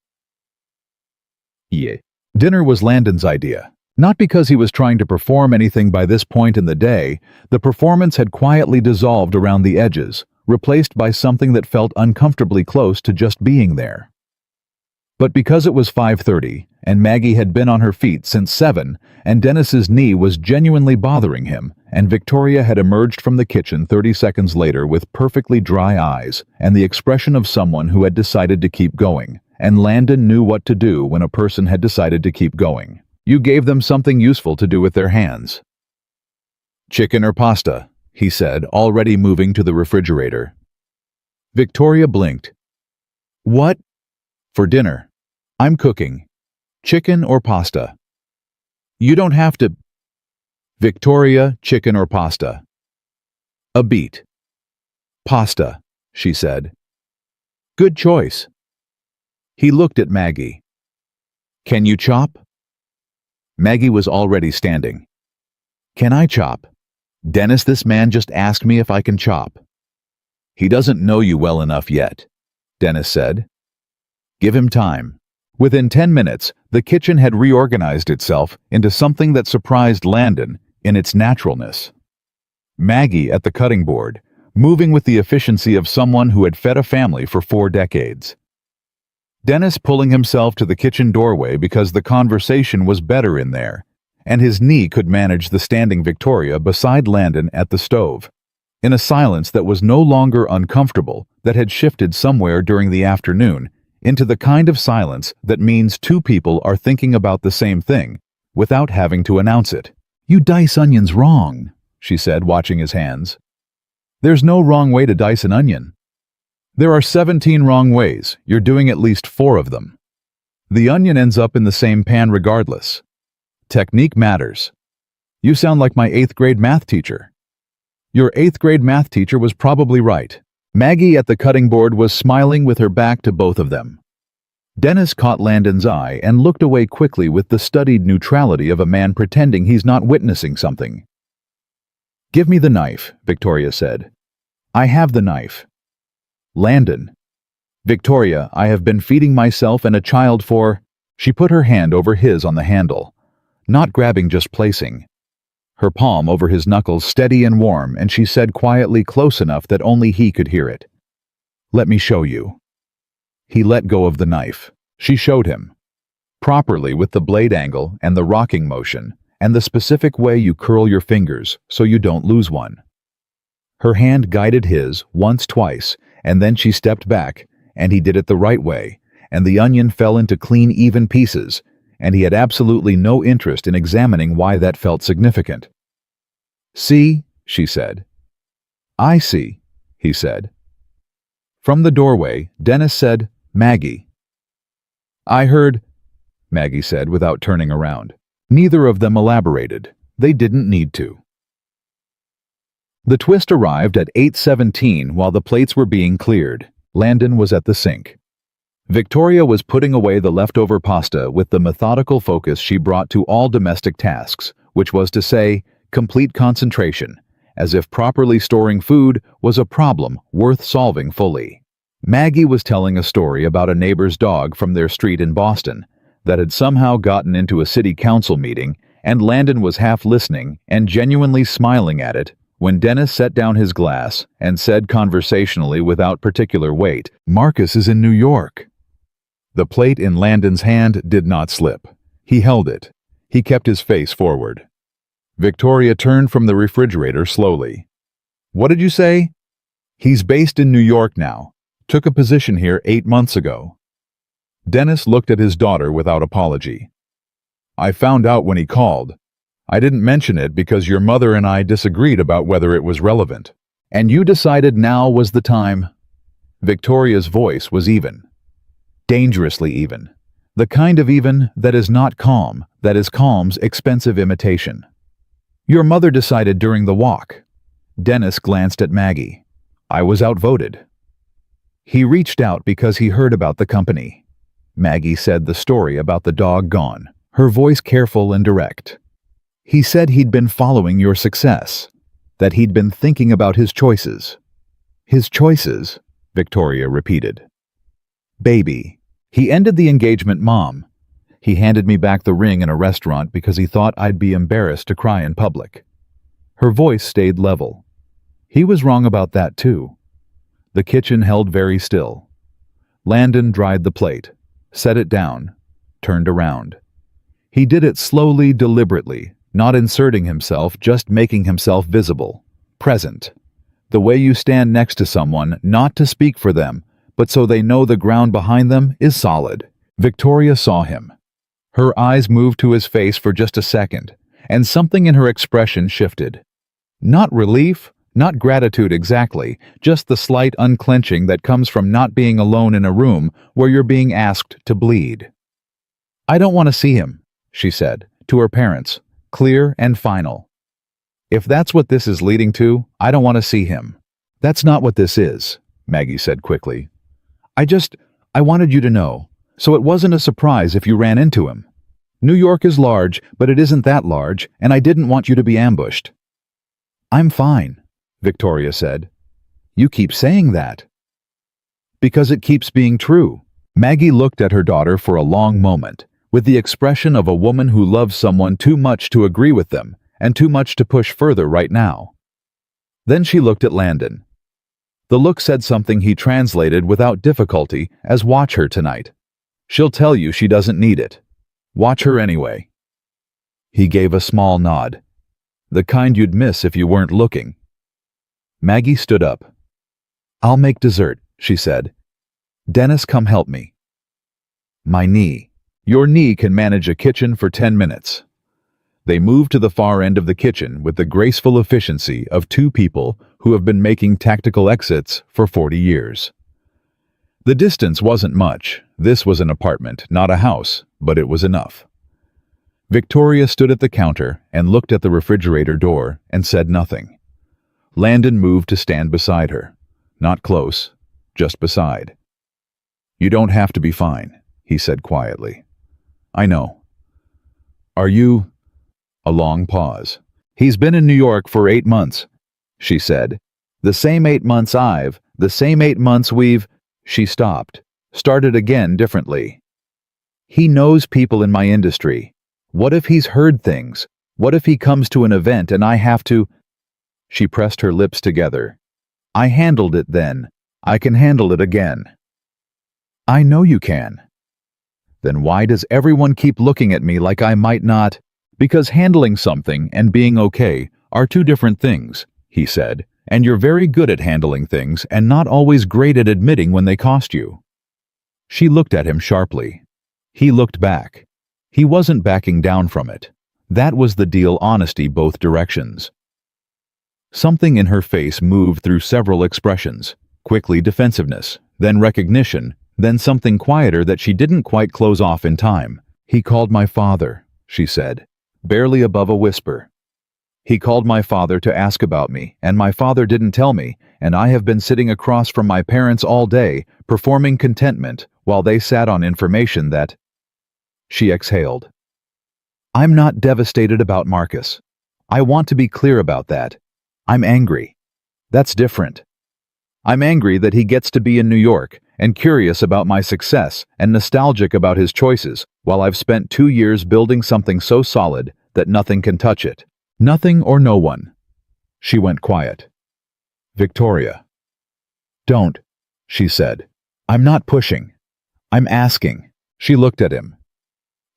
Yeah. Dinner was Landon's idea. Not because he was trying to perform anything by this point in the day. The performance had quietly dissolved around the edges, replaced by something that felt uncomfortably close to just being there. But because it was 5:30, and Maggie had been on her feet since 7, and Dennis's knee was genuinely bothering him, and Victoria had emerged from the kitchen 30 seconds later with perfectly dry eyes and the expression of someone who had decided to keep going, and Landon knew what to do when a person had decided to keep going. You gave them something useful to do with their hands. "Chicken or pasta?" he said, already moving to the refrigerator. Victoria blinked. "What?" "For dinner. I'm cooking. Chicken or pasta?" "You don't have to." "Victoria, chicken or pasta?" A beet. Pasta, she said. Good choice. He looked at Maggie. Can you chop? Maggie was already standing. Can I chop? Dennis, this man just asked me if I can chop. He doesn't know you well enough yet, Dennis said. Give him time. Within 10 minutes, the kitchen had reorganized itself into something that surprised Landon in its naturalness. Maggie at the cutting board, moving with the efficiency of someone who had fed a family for 4 decades. Dennis pulling himself to the kitchen doorway because the conversation was better in there, and his knee could manage the standing Victoria beside Landon at the stove, in a silence that was no longer uncomfortable, that had shifted somewhere during the afternoon into the kind of silence that means 2 people are thinking about the same thing without having to announce it. You dice onions wrong, she said, watching his hands. There's no wrong way to dice an onion. There are 17 wrong ways. You're doing at least 4 of them. The onion ends up in the same pan regardless. Technique matters. You sound like my 8th grade math teacher. Your 8th grade math teacher was probably right. Maggie at the cutting board was smiling with her back to both of them. Dennis caught Landon's eye and looked away quickly with the studied neutrality of a man pretending he's not witnessing something. Give me the knife, Victoria said. I have the knife. Landon. Victoria, I have been feeding myself and a child for... She put her hand over his on the handle. Not grabbing, just placing. Her palm over his knuckles steady and warm, and she said quietly, close enough that only he could hear it. Let me show you. He let go of the knife. She showed him. Properly, with the blade angle and the rocking motion, and the specific way you curl your fingers so you don't lose one. Her hand guided his once, twice, and then she stepped back, and he did it the right way, and the onion fell into clean, even pieces, and he had absolutely no interest in examining why that felt significant. See, she said. I see, he said. From the doorway, Dennis said, Maggie. I heard, Maggie said without turning around. Neither of them elaborated. They didn't need to. The twist arrived at 8:17 while the plates were being cleared. Landon was at the sink. Victoria was putting away the leftover pasta with the methodical focus she brought to all domestic tasks, which was to say, complete concentration, as if properly storing food was a problem worth solving fully. Maggie was telling a story about a neighbor's dog from their street in Boston that had somehow gotten into a city council meeting, and Landon was half listening and genuinely smiling at it when Dennis set down his glass and said conversationally without particular weight, Marcus is in New York. The plate in Landon's hand did not slip. He held it. He kept his face forward. Victoria turned from the refrigerator slowly. What did you say? He's based in New York now. Took a position here 8 months ago. Dennis looked at his daughter without apology. I found out when he called. I didn't mention it because your mother and I disagreed about whether it was relevant. And you decided now was the time. Victoria's voice was even. Dangerously even. The kind of even that is not calm, that is calm's expensive imitation. Your mother decided during the walk. Dennis glanced at Maggie. I was outvoted. He reached out because he heard about the company. Maggie said the story about the dog gone, her voice careful and direct. He said he'd been following your success, that he'd been thinking about his choices. His choices, Victoria repeated. Baby. He ended the engagement, Mom. He handed me back the ring in a restaurant because he thought I'd be embarrassed to cry in public. Her voice stayed level. He was wrong about that too. The kitchen held very still. Landon dried the plate, set it down, turned around. He did it slowly, deliberately, not inserting himself, just making himself visible, present. The way you stand next to someone, not to speak for them, but so they know the ground behind them is solid. Victoria saw him. Her eyes moved to his face for just a second, and something in her expression shifted. Not relief, not gratitude exactly, just the slight unclenching that comes from not being alone in a room where you're being asked to bleed. I don't want to see him, she said, to her parents, clear and final. If that's what this is leading to, I don't want to see him. That's not what this is, Maggie said quickly. I wanted you to know, so it wasn't a surprise if you ran into him. New York is large, but it isn't that large, and I didn't want you to be ambushed. I'm fine, Victoria said. You keep saying that. Because it keeps being true. Maggie looked at her daughter for a long moment, with the expression of a woman who loves someone too much to agree with them, and too much to push further right now. Then she looked at Landon. The look said something he translated without difficulty as "watch her tonight. She'll tell you she doesn't need it. Watch her anyway." He gave a small nod. The kind you'd miss if you weren't looking. Maggie stood up. "I'll make dessert," she said. "Dennis, come help me." "My knee." "Your knee can manage a kitchen for 10 minutes. They moved to the far end of the kitchen with the graceful efficiency of two people who have been making tactical exits for 40 years. The distance wasn't much. This was an apartment, not a house, but it was enough. Victoria stood at the counter and looked at the refrigerator door and said nothing. Landon moved to stand beside her. Not close, just beside. "You don't have to be fine," he said quietly. "I know." "Are you—" A long pause. "He's been in New York for 8 months, she said. "The same 8 months the same 8 months we've—" She stopped, started again differently. "He knows people in my industry. What if he's heard things? What if he comes to an event and I have to—" She pressed her lips together. "I handled it then. I can handle it again." "I know you can." "Then why does everyone keep looking at me like I might not—" "Because handling something and being okay are two different things," he said, "and you're very good at handling things and not always great at admitting when they cost you." She looked at him sharply. He looked back. He wasn't backing down from it. That was the deal: honesty both directions. Something in her face moved through several expressions, quickly defensiveness, then recognition, then something quieter that she didn't quite close off in time. "He called my father," she said, barely above a whisper. "He called my father to ask about me, and my father didn't tell me, and I have been sitting across from my parents all day, performing contentment, while they sat on information that—" She exhaled. "I'm not devastated about Marcus. I want to be clear about that. I'm angry. That's different. I'm angry that he gets to be in New York, and curious about my success, and nostalgic about his choices, while I've spent 2 years building something so solid that nothing can touch it. Nothing or no one." She went quiet. "Victoria." "Don't," she said. "I'm not pushing. I'm asking." She looked at him.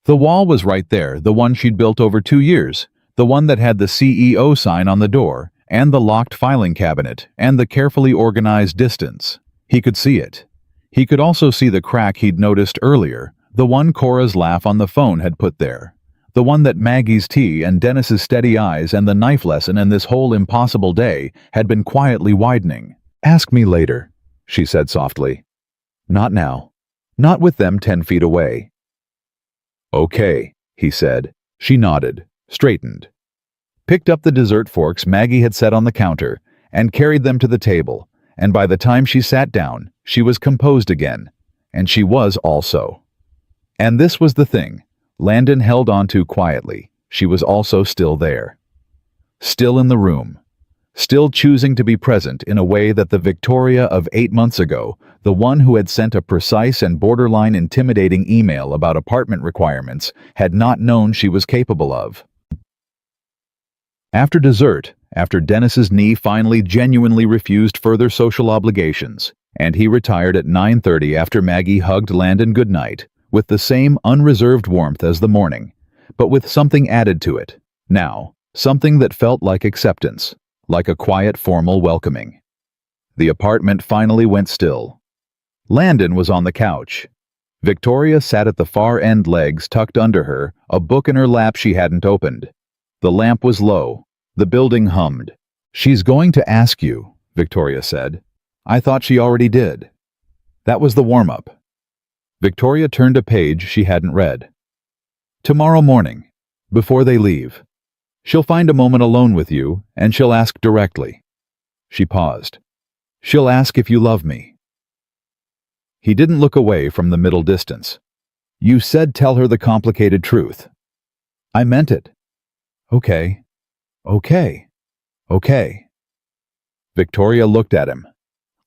The wall was right there, the one she'd built over 2 years, the one that had the CEO sign on the door, and the locked filing cabinet, and the carefully organized distance. He could see it. He could also see the crack he'd noticed earlier, the one Cora's laugh on the phone had put there, the one that Maggie's tea and Dennis's steady eyes and the knife lesson and this whole impossible day had been quietly widening. "Ask me later," she said softly. "Not now. Not with them 10 feet away." "Okay," he said. She nodded, straightened, picked up the dessert forks Maggie had set on the counter, and carried them to the table, and by the time she sat down, she was composed again, and she was also. And this was the thing Landon held on to quietly. She was also still there. Still in the room. Still choosing to be present in a way that the Victoria of 8 months ago, the one who had sent a precise and borderline intimidating email about apartment requirements, had not known she was capable of. After dessert, after Dennis's knee finally genuinely refused further social obligations, and he retired at 9:30 after Maggie hugged Landon goodnight, with the same unreserved warmth as the morning, but with something added to it, now, something that felt like acceptance, like a quiet formal welcoming. The apartment finally went still. Landon was on the couch. Victoria sat at the far end, legs tucked under her, a book in her lap she hadn't opened. The lamp was low. The building hummed. "She's going to ask you," Victoria said. "I thought she already did." That was the warm-up. Victoria turned a page she hadn't read. "Tomorrow morning, before they leave." She'll find a moment alone with you, and she'll ask directly. She paused. She'll ask if you love me. He didn't look away from the middle distance. You said tell her the complicated truth. I meant it. Okay. Okay. Okay. Victoria looked at him.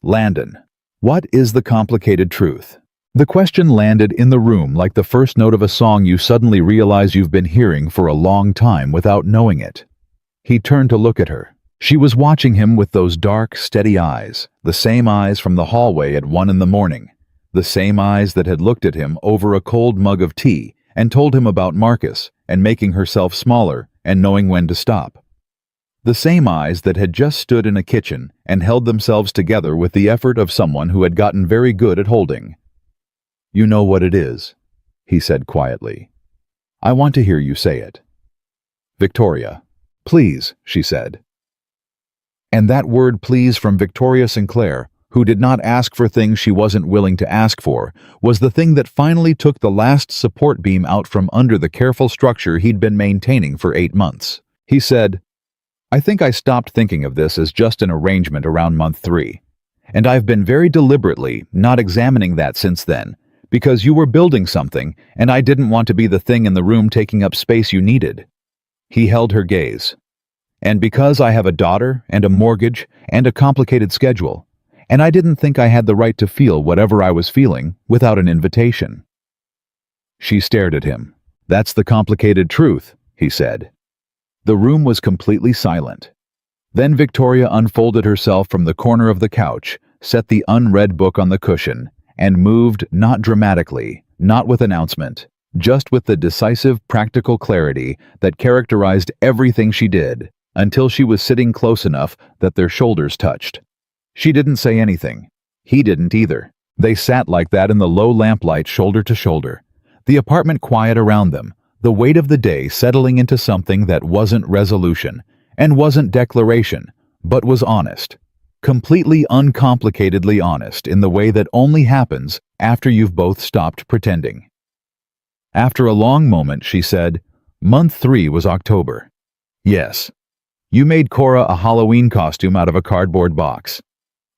Landon, what is the complicated truth? The question landed in the room like the first note of a song you suddenly realize you've been hearing for a long time without knowing it. He turned to look at her. She was watching him with those dark, steady eyes, the same eyes from the hallway at 1 in the morning, the same eyes that had looked at him over a cold mug of tea and told him about Marcus and making herself smaller and knowing when to stop. The same eyes that had just stood in a kitchen and held themselves together with the effort of someone who had gotten very good at holding. You know what it is, he said quietly. I want to hear you say it. Victoria, please, she said. And that word please from Victoria Sinclair, who did not ask for things she wasn't willing to ask for, was the thing that finally took the last support beam out from under the careful structure he'd been maintaining for 8 months. He said, I think I stopped thinking of this as just an arrangement around month 3. And I've been very deliberately not examining that since then, because you were building something and I didn't want to be the thing in the room taking up space you needed. He held her gaze. And because I have a daughter and a mortgage and a complicated schedule, and I didn't think I had the right to feel whatever I was feeling without an invitation. She stared at him. That's the complicated truth, he said. The room was completely silent. Then Victoria unfolded herself from the corner of the couch, set the unread book on the cushion, and moved not dramatically, not with announcement, just with the decisive, practical clarity that characterized everything she did, until she was sitting close enough that their shoulders touched. She didn't say anything. He didn't either. They sat like that in the low lamplight, shoulder to shoulder, the apartment quiet around them, the weight of the day settling into something that wasn't resolution, and wasn't declaration, but was honest. Completely uncomplicatedly honest in the way that only happens after you've both stopped pretending. After a long moment, she said, Month 3 was October. Yes. You made Cora a Halloween costume out of a cardboard box.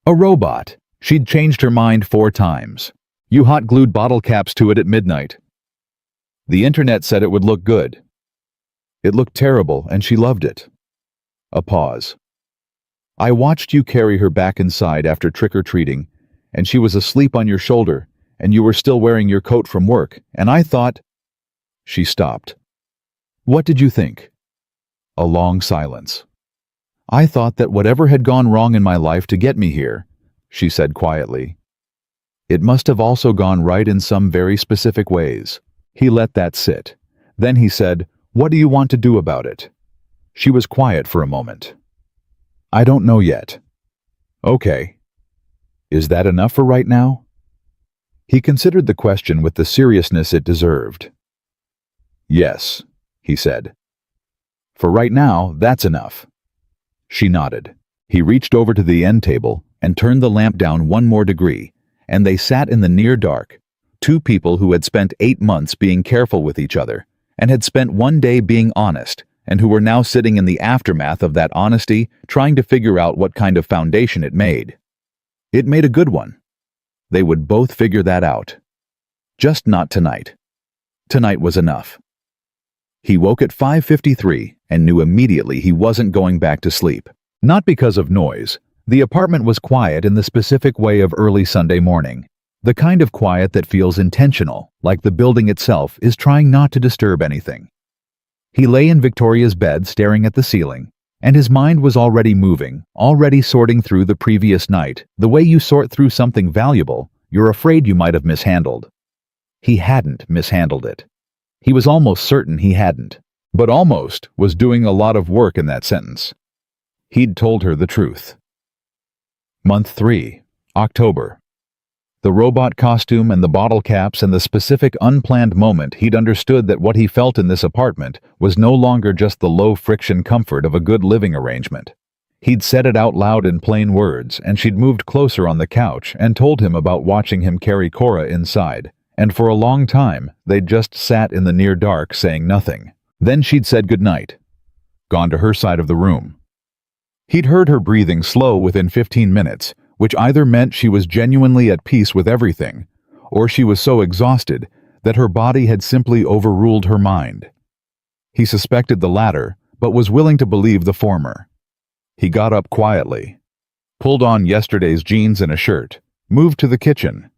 A robot. She'd changed her mind 4 times. You hot-glued bottle caps to it at midnight. The internet said it would look good. It looked terrible, and she loved it. A pause. I watched you carry her back inside after trick-or-treating, and she was asleep on your shoulder, and you were still wearing your coat from work, and I thought... She stopped. What did you think? A long silence. I thought that whatever had gone wrong in my life to get me here, she said quietly, it must have also gone right in some very specific ways. He let that sit. Then he said, What do you want to do about it? She was quiet for a moment. I don't know yet. Okay. Is that enough for right now? He considered the question with the seriousness it deserved. Yes, he said. For right now, that's enough. She nodded. He reached over to the end table and turned the lamp down 1 more degree, and they sat in the near dark, 2 people who had spent 8 months being careful with each other, and had spent 1 day being honest, and who were now sitting in the aftermath of that honesty, trying to figure out what kind of foundation it made. It made a good one. They would both figure that out. Just not tonight. Tonight was enough. He woke at 5:53 and knew immediately he wasn't going back to sleep. Not because of noise. The apartment was quiet in the specific way of early Sunday morning. The kind of quiet that feels intentional, like the building itself is trying not to disturb anything. He lay in Victoria's bed staring at the ceiling, and his mind was already moving, already sorting through the previous night, the way you sort through something valuable you're afraid you might have mishandled. He hadn't mishandled it. He was almost certain he hadn't, but almost was doing a lot of work in that sentence. He'd told her the truth. Month 3, October. The robot costume and the bottle caps and the specific unplanned moment he'd understood that what he felt in this apartment was no longer just the low-friction comfort of a good living arrangement. He'd said it out loud in plain words, and she'd moved closer on the couch and told him about watching him carry Cora inside, and for a long time they'd just sat in the near dark saying nothing. Then she'd said goodnight. gone to her side of the room. He'd heard her breathing slow within 15 minutes, which either meant she was genuinely at peace with everything, or she was so exhausted that her body had simply overruled her mind. He suspected the latter, but was willing to believe the former. He got up quietly, pulled on yesterday's jeans and a shirt, moved to the kitchen.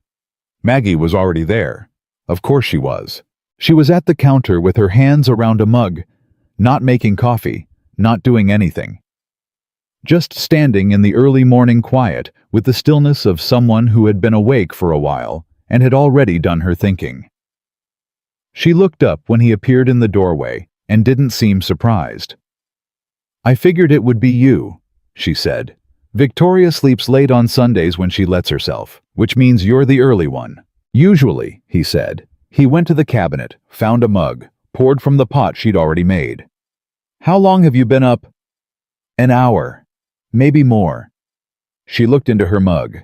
Maggie was already there. Of course she was. She was at the counter with her hands around a mug, not making coffee, not doing anything. Just standing in the early morning quiet with the stillness of someone who had been awake for a while and had already done her thinking. She looked up when he appeared in the doorway and didn't seem surprised. "I figured it would be you," she said. "Victoria sleeps late on Sundays when she lets herself, which means you're the early one." "Usually," he said. He went to the cabinet, found a mug, poured from the pot she'd already made. "How long have you been up?" "An hour. Maybe more." She looked into her mug.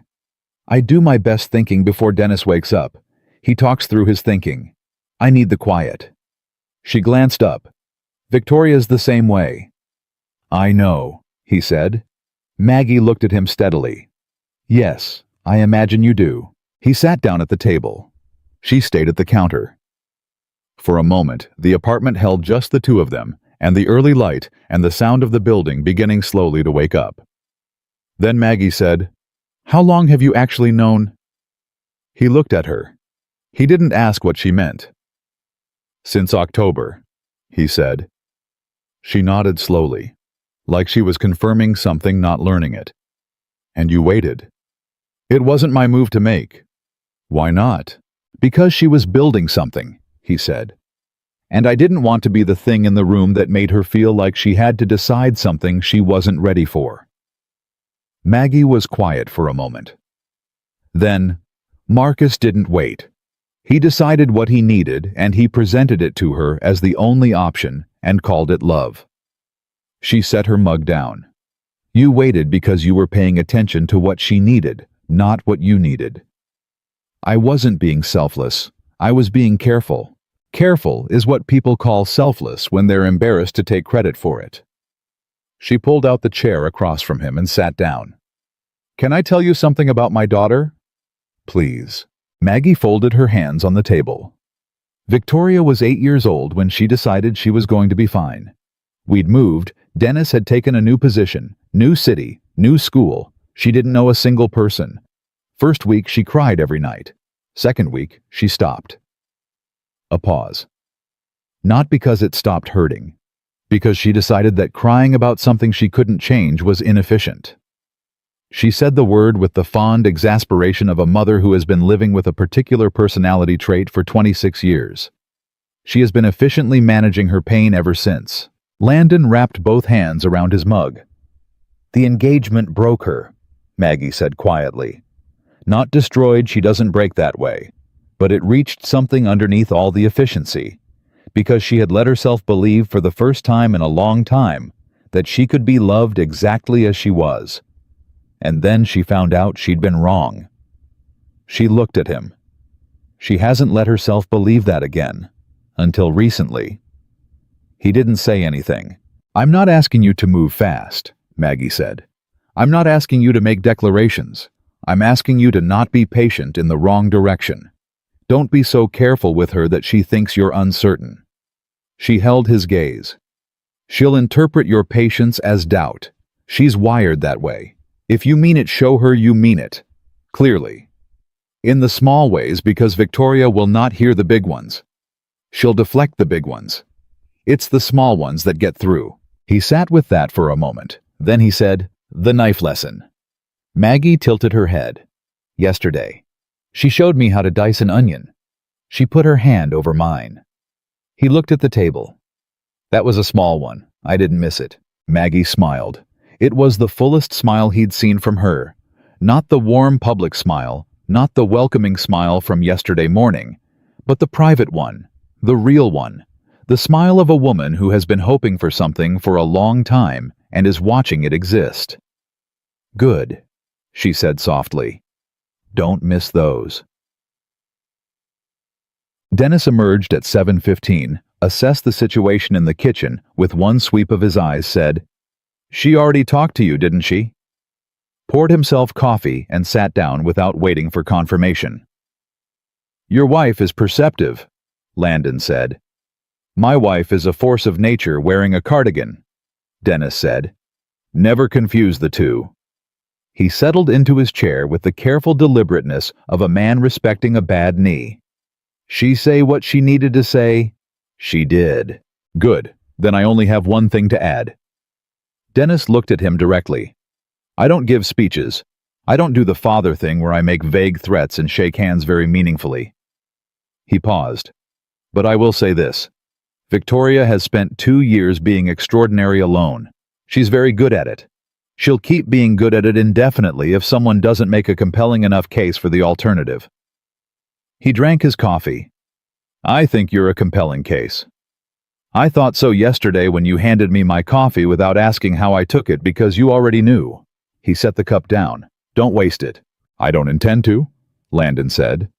"I do my best thinking before Dennis wakes up. He talks through his thinking. I need the quiet." She glanced up. "Victoria's the same way." "I know," he said. Maggie looked at him steadily. "Yes, I imagine you do." He sat down at the table. She stayed at the counter. For a moment, the apartment held just the two of them, and the early light and the sound of the building beginning slowly to wake up. Then Maggie said, "How long have you actually known?" He looked at her. He didn't ask what she meant. "Since October," he said. She nodded slowly, like she was confirming something, not learning it. "And you waited?" "It wasn't my move to make." "Why not?" "Because she was building something," he said. "And I didn't want to be the thing in the room that made her feel like she had to decide something she wasn't ready for." Maggie was quiet for a moment. Then, Marcus didn't wait. He decided what he needed and he presented it to her as the only option and called it love. She set her mug down. "You waited because you were paying attention to what she needed, not what you needed." "I wasn't being selfless. I was being careful." Careful is what people call selfless when they're embarrassed to take credit for it. She pulled out the chair across from him and sat down. "Can I tell you something about my daughter?" "Please." Maggie folded her hands on the table. "Victoria was 8 years old when she decided she was going to be fine. We'd moved, Dennis had taken a new position, new city, new school. She didn't know a single person. First week she cried every night. Second week she stopped." A pause. Not because it stopped hurting, because she decided that crying about something she couldn't change was inefficient. She said the word with the fond exasperation of a mother who has been living with a particular personality trait for 26 years. She has been efficiently managing her pain ever since. Landon wrapped both hands around his mug. "The engagement broke her," Maggie said quietly. "Not destroyed, she doesn't break that way. But it reached something underneath all the efficiency, because she had let herself believe for the first time in a long time that she could be loved exactly as she was. And then she found out she'd been wrong." She looked at him. She hasn't let herself believe that again, until recently. He didn't say anything. "I'm not asking you to move fast," Maggie said. "I'm not asking you to make declarations. I'm asking you to not be patient in the wrong direction. Don't be so careful with her that she thinks you're uncertain." She held his gaze. "She'll interpret your patience as doubt. She's wired that way. If you mean it, show her you mean it. Clearly. In the small ways, because Victoria will not hear the big ones. She'll deflect the big ones. It's the small ones that get through." He sat with that for a moment. Then he said, "The knife lesson." Maggie tilted her head. "Yesterday. She showed me how to dice an onion." She put her hand over mine. He looked at the table. "That was a small one. I didn't miss it." Maggie smiled. It was the fullest smile he'd seen from her. Not the warm public smile, not the welcoming smile from yesterday morning, but the private one, the real one, the smile of a woman who has been hoping for something for a long time and is watching it exist. "Good," she said softly. "Don't miss those." Dennis emerged at 7:15, assessed the situation in the kitchen with one sweep of his eyes, said, "She already talked to you, didn't she?" Poured himself coffee and sat down without waiting for confirmation. "Your wife is perceptive," Landon said. "My wife is a force of nature wearing a cardigan," Dennis said. "Never confuse the two." He settled into his chair with the careful deliberateness of a man respecting a bad knee. She say what she needed to say? She did. Good. Then I only have one thing to add. Dennis looked at him directly. I don't give speeches. I don't do the father thing where I make vague threats and shake hands very meaningfully. He paused. But I will say this. Victoria has spent 2 years being extraordinary alone. She's very good at it. She'll keep being good at it indefinitely if someone doesn't make a compelling enough case for the alternative. He drank his coffee. I think you're a compelling case. I thought so yesterday when you handed me my coffee without asking how I took it because you already knew. He set the cup down. Don't waste it. I don't intend to, Landon said.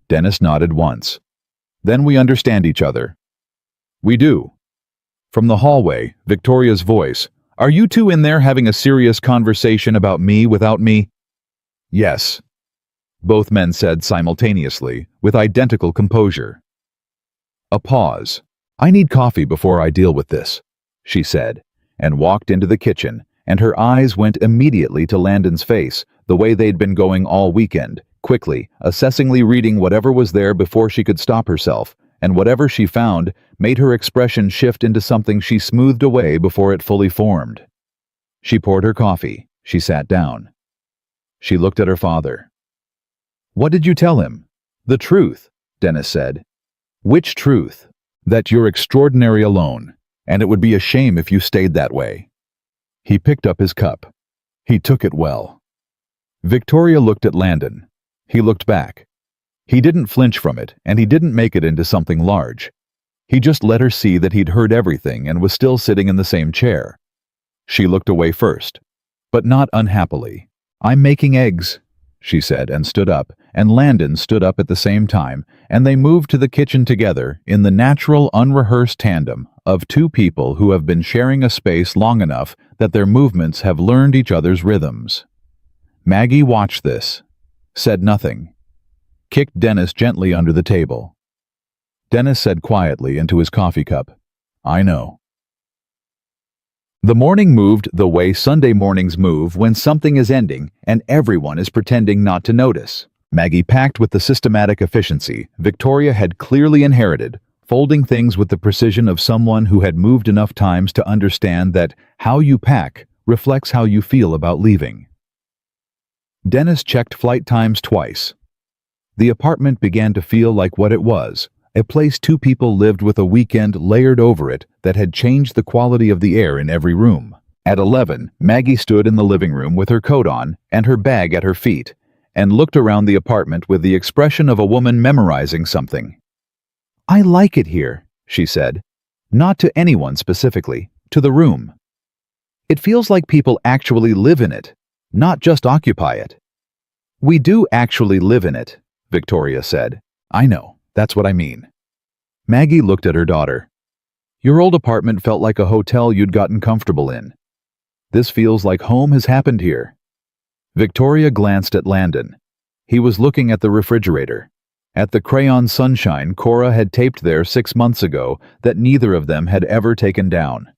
Dennis nodded once. Then we understand each other. We do. From the hallway, Victoria's voice. Are you two in there having a serious conversation about me without me? Yes. Both men said simultaneously, with identical composure. A pause. I need coffee before I deal with this, she said, and walked into the kitchen, and her eyes went immediately to Landon's face, the way they'd been going all weekend, quickly, assessingly reading whatever was there before she could stop herself, and whatever she found made her expression shift into something she smoothed away before it fully formed. She poured her coffee. She sat down. She looked at her father. What did you tell him? The truth, Dennis said. Which truth? That you're extraordinary alone, and it would be a shame if you stayed that way. He picked up his cup. He took it well. Victoria looked at Landon. He looked back. He didn't flinch from it, and he didn't make it into something large. He just let her see that he'd heard everything and was still sitting in the same chair. She looked away first, but not unhappily. I'm making eggs, she said, and stood up, and Landon stood up at the same time, and they moved to the kitchen together in the natural, unrehearsed tandem of two people who have been sharing a space long enough that their movements have learned each other's rhythms. Maggie watched this, said nothing, kicked Dennis gently under the table. Dennis said quietly into his coffee cup, I know. The morning moved the way Sunday mornings move when something is ending and everyone is pretending not to notice. Maggie packed with the systematic efficiency Victoria had clearly inherited, folding things with the precision of someone who had moved enough times to understand that how you pack reflects how you feel about leaving. Dennis checked flight times twice. The apartment began to feel like what it was, a place two people lived with a weekend layered over it that had changed the quality of the air in every room. At 11, Maggie stood in the living room with her coat on and her bag at her feet, and looked around the apartment with the expression of a woman memorizing something. I like it here, she said. Not to anyone specifically, to the room. It feels like people actually live in it, not just occupy it. We do actually live in it, Victoria said. I know, that's what I mean. Maggie looked at her daughter. Your old apartment felt like a hotel you'd gotten comfortable in. This feels like home has happened here. Victoria glanced at Landon. He was looking at the refrigerator, at the crayon sunshine Cora had taped there 6 months ago that neither of them had ever taken down.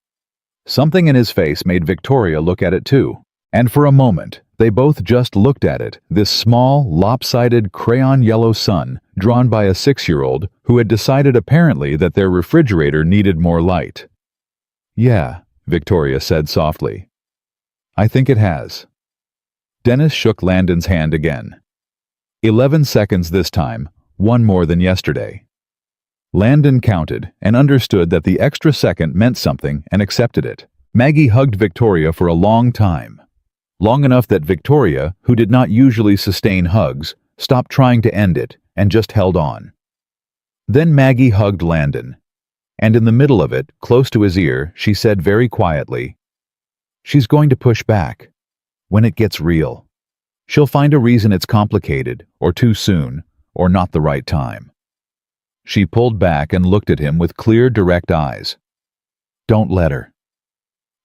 Something in his face made Victoria look at it too, and for a moment, they both just looked at it, this small, lopsided crayon yellow sun drawn by a 6-year-old who had decided apparently that their refrigerator needed more light. Yeah, Victoria said softly. I think it has. Dennis shook Landon's hand again. 11 seconds this time, one more than yesterday. Landon counted and understood that the extra second meant something and accepted it. Maggie hugged Victoria for a long time. Long enough that Victoria, who did not usually sustain hugs, stopped trying to end it and just held on. Then Maggie hugged Landon, and in the middle of it, close to his ear, she said very quietly, She's going to push back. When it gets real. She'll find a reason it's complicated, or too soon, or not the right time. She pulled back and looked at him with clear, direct eyes. Don't let her.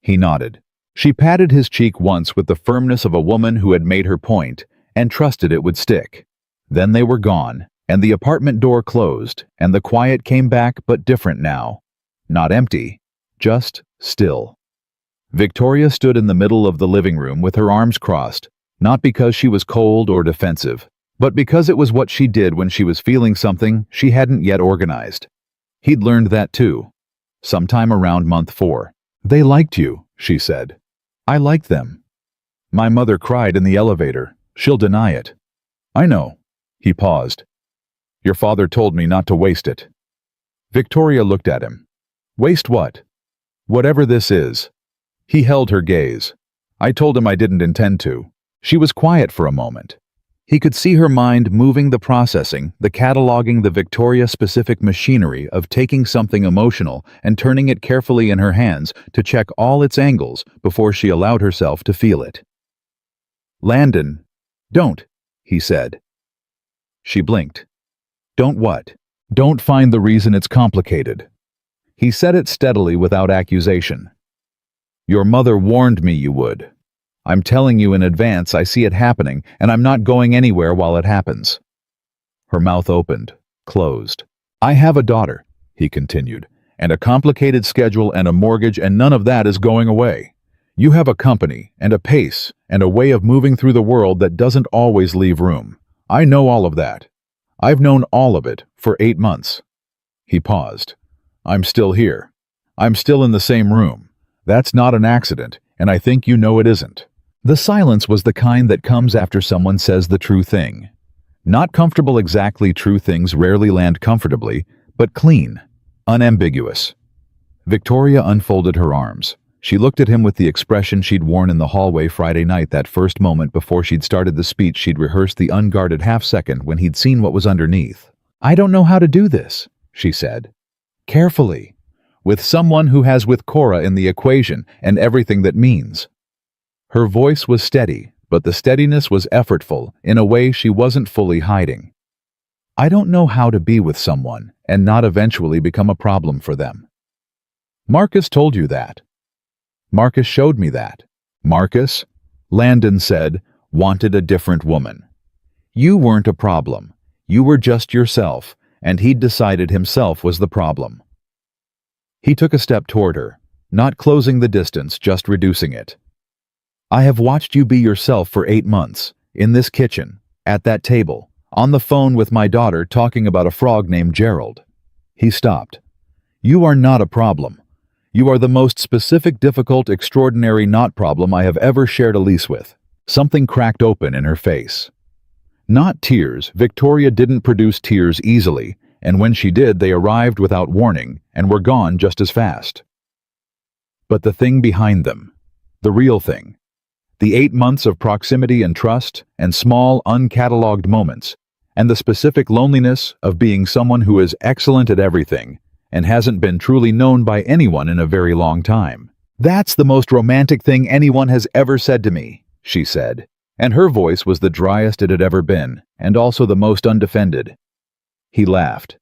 He nodded. She patted his cheek once with the firmness of a woman who had made her point and trusted it would stick. Then they were gone, and the apartment door closed, and the quiet came back, but different now. Not empty, just still. Victoria stood in the middle of the living room with her arms crossed, not because she was cold or defensive, but because it was what she did when she was feeling something she hadn't yet organized. He'd learned that too, sometime around month 4. They liked you, she said. I liked them. My mother cried in the elevator. She'll deny it. I know. He paused. Your father told me not to waste it. Victoria looked at him. Waste what? Whatever this is. He held her gaze. I told him I didn't intend to. She was quiet for a moment. He could see her mind moving, the processing, the cataloging, the Victoria-specific machinery of taking something emotional and turning it carefully in her hands to check all its angles before she allowed herself to feel it. Landon, don't, he said. She blinked. Don't what? Don't find the reason it's complicated. He said it steadily without accusation. Your mother warned me you would. I'm telling you in advance I see it happening, and I'm not going anywhere while it happens. Her mouth opened, closed. I have a daughter, he continued, and a complicated schedule and a mortgage, and none of that is going away. You have a company, and a pace, and a way of moving through the world that doesn't always leave room. I know all of that. I've known all of it for 8 months. He paused. I'm still here. I'm still in the same room. That's not an accident, and I think you know it isn't. The silence was the kind that comes after someone says the true thing. Not comfortable exactly, true things rarely land comfortably, but clean, unambiguous. Victoria unfolded her arms. She looked at him with the expression she'd worn in the hallway Friday night, that first moment before she'd started the speech she'd rehearsed, the unguarded half-second when he'd seen what was underneath. I don't know how to do this, she said. Carefully. With someone who has with Cora in the equation and everything that means. Her voice was steady, but the steadiness was effortful in a way she wasn't fully hiding. I don't know how to be with someone and not eventually become a problem for them. Marcus told you that. Marcus showed me that. Marcus, Landon said, wanted a different woman. You weren't a problem. You were just yourself, and he'd decided himself was the problem. He took a step toward her, not closing the distance, just reducing it. I have watched you be yourself for 8 months, in this kitchen, at that table, on the phone with my daughter talking about a frog named Gerald. He stopped. You are not a problem. You are the most specific, difficult, extraordinary not problem I have ever shared a lease with. Something cracked open in her face. Not tears. Victoria didn't produce tears easily, and when she did, they arrived without warning and were gone just as fast. But the thing behind them, the real thing, the 8 months of proximity and trust and small, uncatalogued moments, and the specific loneliness of being someone who is excellent at everything and hasn't been truly known by anyone in a very long time. That's the most romantic thing anyone has ever said to me, she said, and her voice was the driest it had ever been, and also the most undefended. He laughed.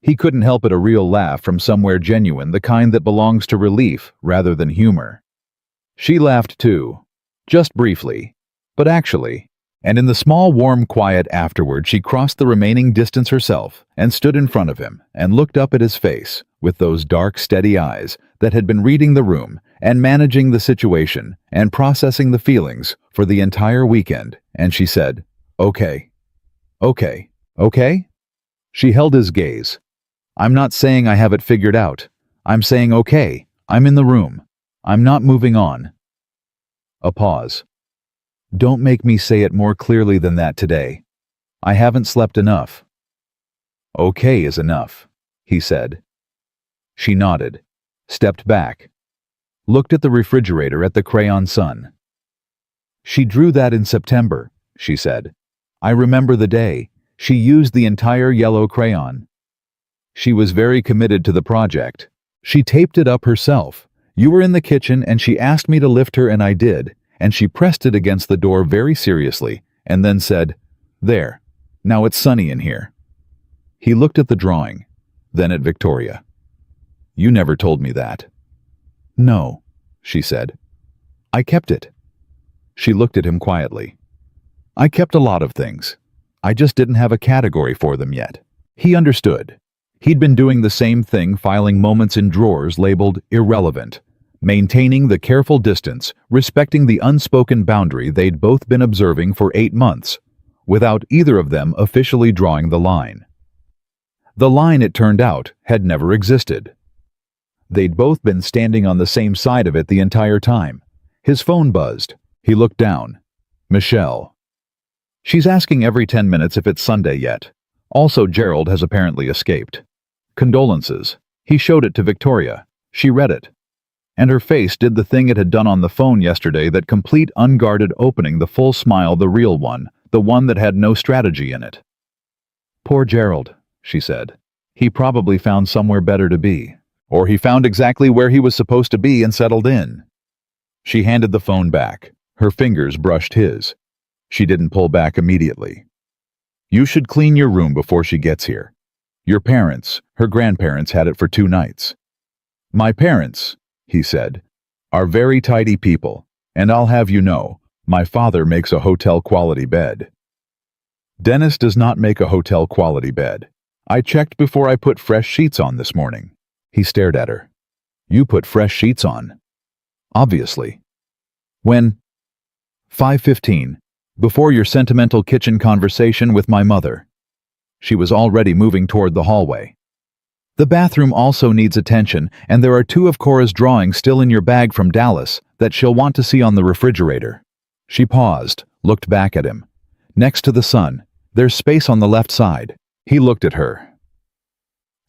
He couldn't help it, a real laugh from somewhere genuine, the kind that belongs to relief rather than humor. She laughed too. Just briefly, but actually, and in the small warm quiet afterward she crossed the remaining distance herself and stood in front of him and looked up at his face with those dark, steady eyes that had been reading the room and managing the situation and processing the feelings for the entire weekend, and she said, Okay. Okay. Okay? She held his gaze. I'm not saying I have it figured out. I'm saying okay, I'm in the room. I'm not moving on. A pause. Don't make me say it more clearly than that today. I haven't slept enough. Okay is enough, he said. She nodded, stepped back, looked at the refrigerator, at the crayon sun. She drew that in September, she said. I remember the day. She used the entire yellow crayon. She was very committed to the project. She taped it up herself. You were in the kitchen and she asked me to lift her and I did, and she pressed it against the door very seriously and then said, There, now it's sunny in here. He looked at the drawing, then at Victoria. "You never told me that." "No," she said. "I kept it." She looked at him quietly. "I kept a lot of things. I just didn't have a category for them yet." He understood. He'd been doing the same thing, filing moments in drawers labeled irrelevant, maintaining the careful distance, respecting the unspoken boundary they'd both been observing for 8 months, without either of them officially drawing the line. The line, it turned out, had never existed. They'd both been standing on the same side of it the entire time. His phone buzzed. He looked down. Michelle. "She's asking every 10 minutes if it's Sunday yet. Also, Gerald has apparently escaped. Condolences." He showed it to Victoria. She read it. And her face did the thing it had done on the phone yesterday, that complete unguarded opening, the full smile, the real one, the one that had no strategy in it. "Poor Gerald," she said. "He probably found somewhere better to be. Or he found exactly where he was supposed to be and settled in." She handed the phone back. Her fingers brushed his. She didn't pull back immediately. "You should clean your room before she gets here. Your parents, her grandparents, had it for 2 nights. My parents," he said, "are very tidy people, and I'll have you know, my father makes a hotel-quality bed." "Dennis does not make a hotel-quality bed. I checked before I put fresh sheets on this morning." He stared at her. "You put fresh sheets on?" "Obviously." "When?" "5:15, before your sentimental kitchen conversation with my mother." She was already moving toward the hallway. "The bathroom also needs attention, and there are 2 of Cora's drawings still in your bag from Dallas that she'll want to see on the refrigerator." She paused, looked back at him. "Next to the sun, there's space on the left side." He looked at her.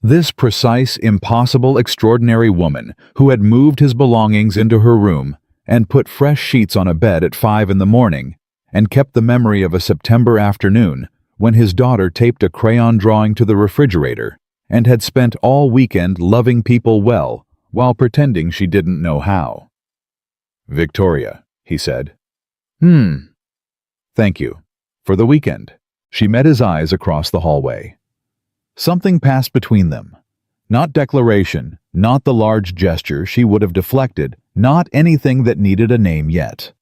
This precise, impossible, extraordinary woman who had moved his belongings into her room and put fresh sheets on a bed at 5 in the morning and kept the memory of a September afternoon when his daughter taped a crayon drawing to the refrigerator, and had spent all weekend loving people well while pretending she didn't know how. "Victoria," he said. Thank you. For the weekend." She met his eyes across the hallway. Something passed between them. Not declaration, not the large gesture she would have deflected, not anything that needed a name yet.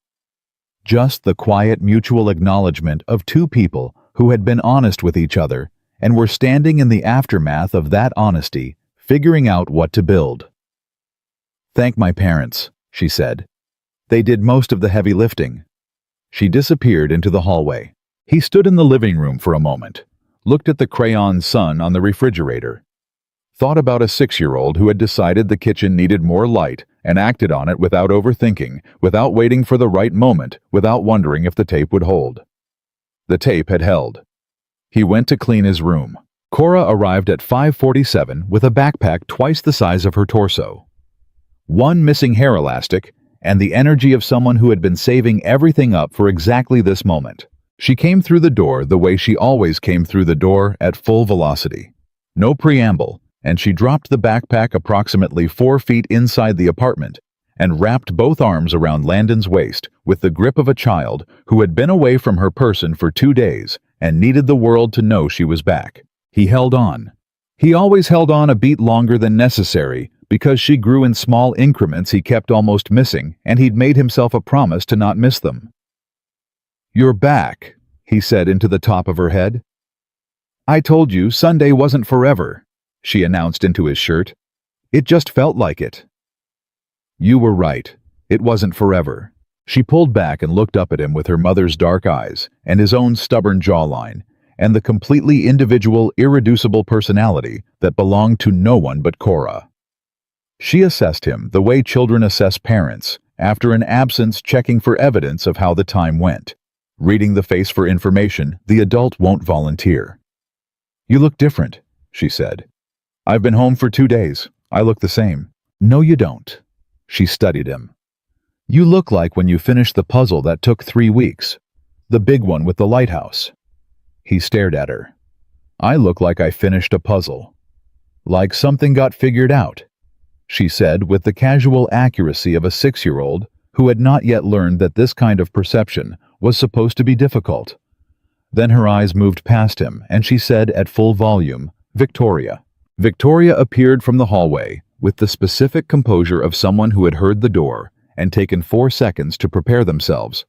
Just the quiet mutual acknowledgement of 2 people who had been honest with each other and were standing in the aftermath of that honesty, figuring out what to build. "Thank my parents," she said. "They did most of the heavy lifting." She disappeared into the hallway. He stood in the living room for a moment, looked at the crayon sun on the refrigerator, thought about a 6-year-old who had decided the kitchen needed more light and acted on it without overthinking, without waiting for the right moment, without wondering if the tape would hold. The tape had held. He went to clean his room. Cora arrived at 5:47 with a backpack twice the size of her torso. 1 missing hair elastic, and the energy of someone who had been saving everything up for exactly this moment. She came through the door the way she always came through the door, at full velocity. No preamble, and she dropped the backpack approximately 4 feet inside the apartment and wrapped both arms around Landon's waist with the grip of a child who had been away from her person for 2 days and needed the world to know she was back. He held on. He always held on a beat longer than necessary because she grew in small increments he kept almost missing, and he'd made himself a promise to not miss them. "You're back," he said into the top of her head. "I told you Sunday wasn't forever," she announced into his shirt. "It just felt like it." "You were right. It wasn't forever." She pulled back and looked up at him with her mother's dark eyes and his own stubborn jawline and the completely individual, irreducible personality that belonged to no one but Cora. She assessed him the way children assess parents, after an absence, checking for evidence of how the time went. Reading the face for information the adult won't volunteer. "You look different," she said. "I've been home for 2 days. I look the same." "No, you don't." She studied him. "You look like when you finished the puzzle that took 3 weeks. The big one with the lighthouse." He stared at her. "I look like I finished a puzzle. Like something got figured out," she said with the casual accuracy of a 6-year-old who had not yet learned that this kind of perception was supposed to be difficult. Then her eyes moved past him, and she said at full volume, Victoria. Victoria appeared from the hallway with the specific composure of someone who had heard the door and taken 4 seconds to prepare themselves.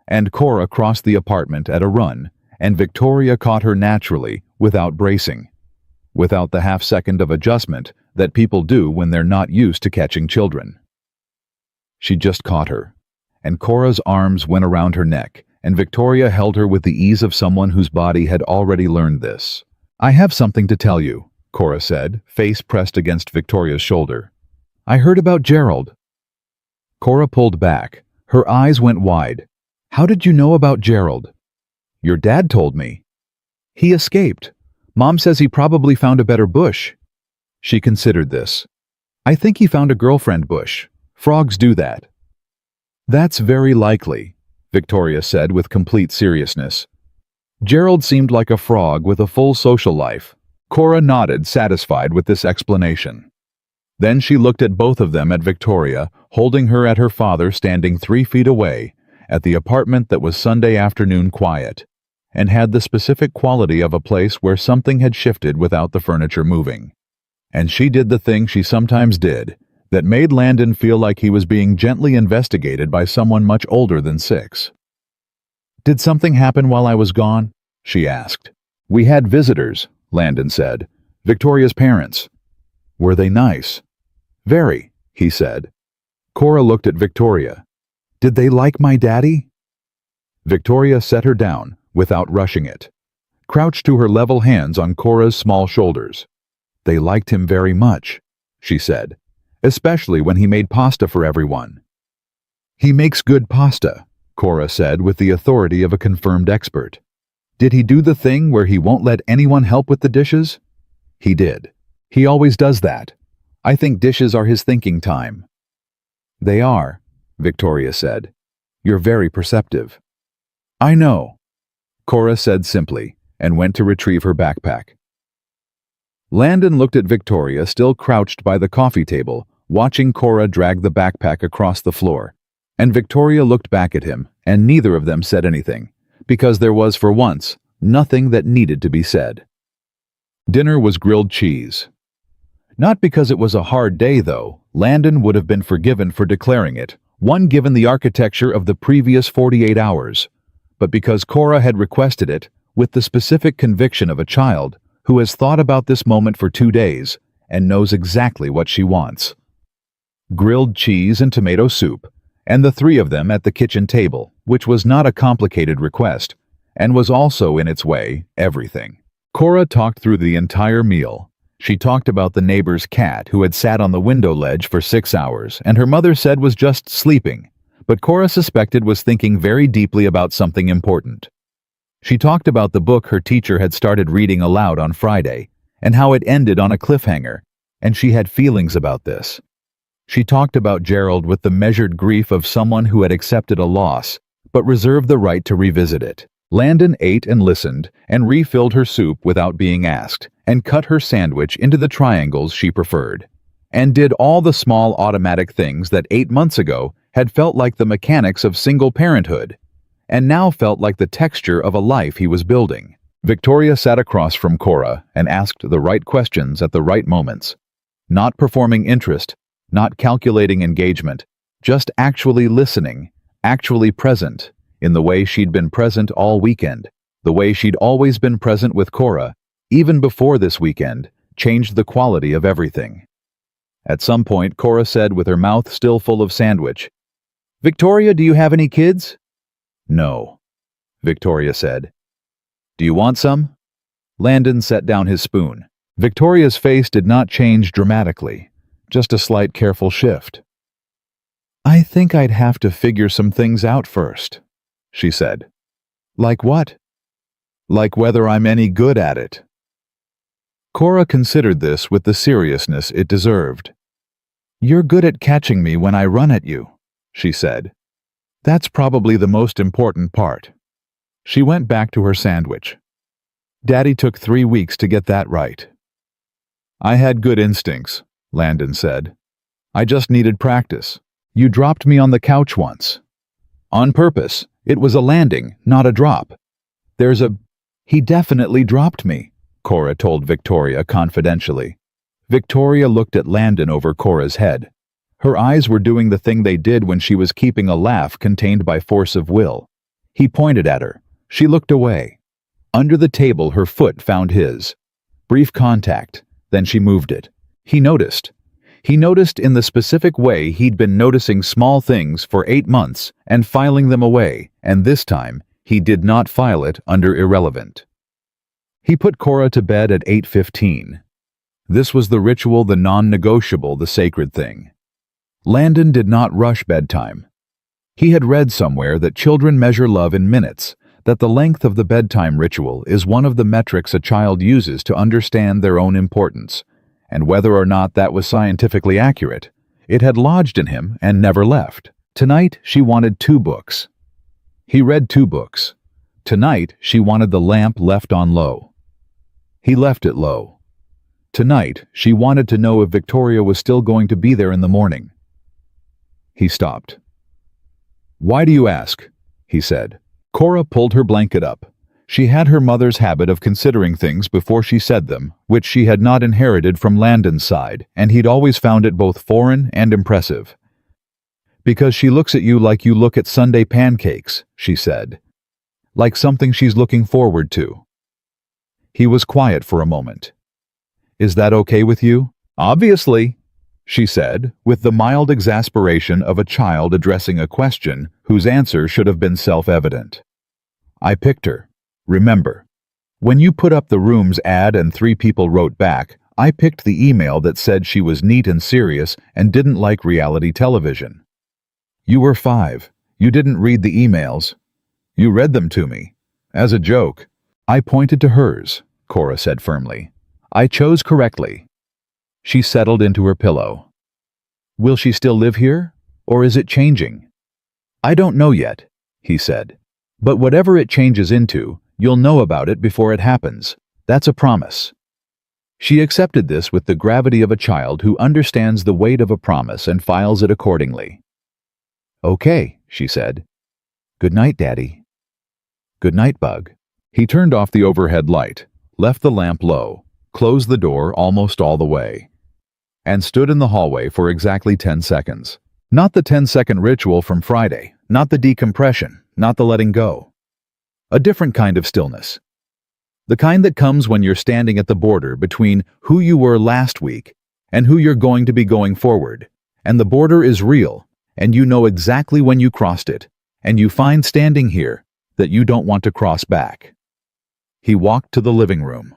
And Cora crossed the apartment at a run, and Victoria caught her naturally, without bracing, without the half-second of adjustment that people do when they're not used to catching children. She just caught her, and Cora's arms went around her neck, and Victoria held her with the ease of someone whose body had already learned this. "I have something to tell you," Cora said, face pressed against Victoria's shoulder. "I heard about Gerald." Cora pulled back. Her eyes went wide. "How did you know about Gerald?" "Your dad told me." "He escaped. Mom says he probably found a better bush." She considered this. "I think he found a girlfriend bush. Frogs do that." "That's very likely," Victoria said with complete seriousness. Gerald seemed like a frog with a full social life. Cora nodded, satisfied with this explanation. Then she looked at both of them, at Victoria, holding her, at her father standing 3 feet away, at the apartment that was Sunday afternoon quiet, and had the specific quality of a place where something had shifted without the furniture moving. And she did the thing she sometimes did, that made Landon feel like he was being gently investigated by someone much older than 6. "Did something happen while I was gone?" she asked. "We had visitors," Landon said. "Victoria's parents." "Were they nice?" "Very," he said. Cora looked at Victoria. "Did they like my daddy?" Victoria set her down, without rushing it, crouched to her level hands on Cora's small shoulders. "They liked him very much," she said, "especially when he made pasta for everyone." "He makes good pasta," Cora said with the authority of a confirmed expert. "Did he do the thing where he won't let anyone help with the dishes?" "He did. He always does that. I think dishes are his thinking time." "They are," Victoria said. "You're very perceptive." "I know," Cora said simply, and went to retrieve her backpack. Landon looked at Victoria, still crouched by the coffee table, watching Cora drag the backpack across the floor. And Victoria looked back at him, and neither of them said anything, because there was, for once, nothing that needed to be said. Dinner was grilled cheese. Not because it was a hard day, though. Landon would have been forgiven for declaring it, one given the architecture of the previous 48 hours, but because Cora had requested it with the specific conviction of a child who has thought about this moment for 2 days and knows exactly what she wants. Grilled cheese and tomato soup, and the 3 of them at the kitchen table, which was not a complicated request, and was also, in its way, everything. Cora talked through the entire meal. She talked about the neighbor's cat who had sat on the window ledge for 6 hours, and her mother said was just sleeping, but Cora suspected was thinking very deeply about something important. She talked about the book her teacher had started reading aloud on Friday, and how it ended on a cliffhanger, and she had feelings about this. She talked about Gerald with the measured grief of someone who had accepted a loss, but reserved the right to revisit it. Landon ate and listened, and refilled her soup without being asked, and cut her sandwich into the triangles she preferred, and did all the small automatic things that 8 months ago had felt like the mechanics of single parenthood, and now felt like the texture of a life he was building. Victoria sat across from Cora and asked the right questions at the right moments. Not performing interest, not calculating engagement, just actually listening, actually present, in the way she'd been present all weekend, the way she'd always been present with Cora, even before this weekend, changed the quality of everything. At some point, Cora said with her mouth still full of sandwich, "Victoria, do you have any kids?" "No," Victoria said. "Do you want some?" Landon set down his spoon. Victoria's face did not change dramatically, just a slight careful shift. "I think I'd have to figure some things out first," she said. "Like what?" "Like whether I'm any good at it." Cora considered this with the seriousness it deserved. "You're good at catching me when I run at you," she said. "That's probably the most important part." She went back to her sandwich. "Daddy took 3 weeks to get that right." "I had good instincts," Landon said. "I just needed practice. You dropped me on the couch once." "On purpose. It was a landing, not a drop." "He definitely dropped me," Cora told Victoria confidentially. Victoria looked at Landon over Cora's head. Her eyes were doing the thing they did when she was keeping a laugh contained by force of will. He pointed at her. She looked away. Under the table, her foot found his. Brief contact, then she moved it. He noticed. He noticed in the specific way he'd been noticing small things for 8 months and filing them away, and this time, he did not file it under irrelevant. He put Cora to bed at 8:15. This was the ritual, the non-negotiable, the sacred thing. Landon did not rush bedtime. He had read somewhere that children measure love in minutes, that the length of the bedtime ritual is one of the metrics a child uses to understand their own importance, and whether or not that was scientifically accurate, it had lodged in him and never left. Tonight, she wanted 2 books. He read 2 books. Tonight, she wanted the lamp left on low. He left it low. Tonight, she wanted to know if Victoria was still going to be there in the morning. He stopped. "Why do you ask?" he said. Cora pulled her blanket up. She had her mother's habit of considering things before she said them, which she had not inherited from Landon's side, and he'd always found it both foreign and impressive. "Because she looks at you like you look at Sunday pancakes," she said. "Like something she's looking forward to." He was quiet for a moment. "Is that okay with you?" "Obviously," she said, with the mild exasperation of a child addressing a question whose answer should have been self-evident. "I picked her. Remember, when you put up the room's ad and 3 people wrote back, I picked the email that said she was neat and serious and didn't like reality television. You were 5. You didn't read the emails. You read them to me. As a joke." "I pointed to hers," Cora said firmly. "I chose correctly." She settled into her pillow. "Will she still live here? Or is it changing?" "I don't know yet," he said. "But whatever it changes into, you'll know about it before it happens. That's a promise." She accepted this with the gravity of a child who understands the weight of a promise and files it accordingly. "Okay," she said. "Good night, Daddy." "Good night, Bug." He turned off the overhead light, left the lamp low, closed the door almost all the way, and stood in the hallway for exactly 10 seconds. Not the 10-second ritual from Friday, not the decompression, not the letting go. A different kind of stillness. The kind that comes when you're standing at the border between who you were last week and who you're going to be going forward, and the border is real, and you know exactly when you crossed it, and you find standing here that you don't want to cross back. He walked to the living room.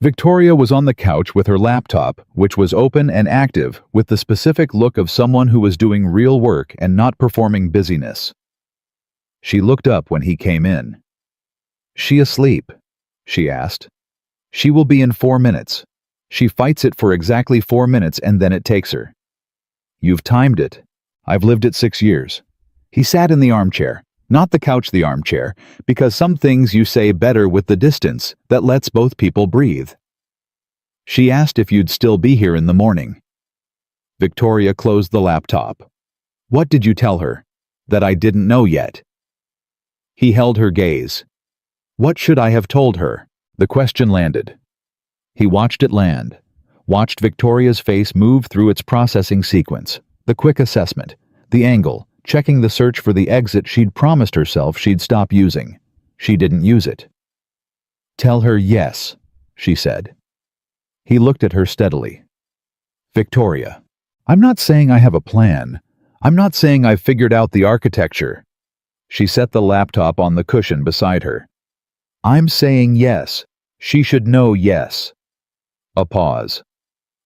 Victoria was on the couch with her laptop, which was open and active, with the specific look of someone who was doing real work and not performing busyness. She looked up when he came in. "She asleep?" she asked. "She will be in 4 minutes. She fights it for exactly 4 minutes and then it takes her." "You've timed it. I've lived it 6 years." He sat in the armchair. Not the couch, the armchair, because some things you say better with the distance that lets both people breathe. She asked if you'd still be here in the morning. Victoria closed the laptop. "What did you tell her?" "That I didn't know yet." He held her gaze. "What should I have told her?" The question landed. He watched it land, watched Victoria's face move through its processing sequence, the quick assessment, the angle, checking the search for the exit she'd promised herself she'd stop using. She didn't use it. "Tell her yes," she said. He looked at her steadily. "Victoria, I'm not saying I have a plan. I'm not saying I've figured out the architecture." She set the laptop on the cushion beside her. "I'm saying yes. She should know yes." A pause.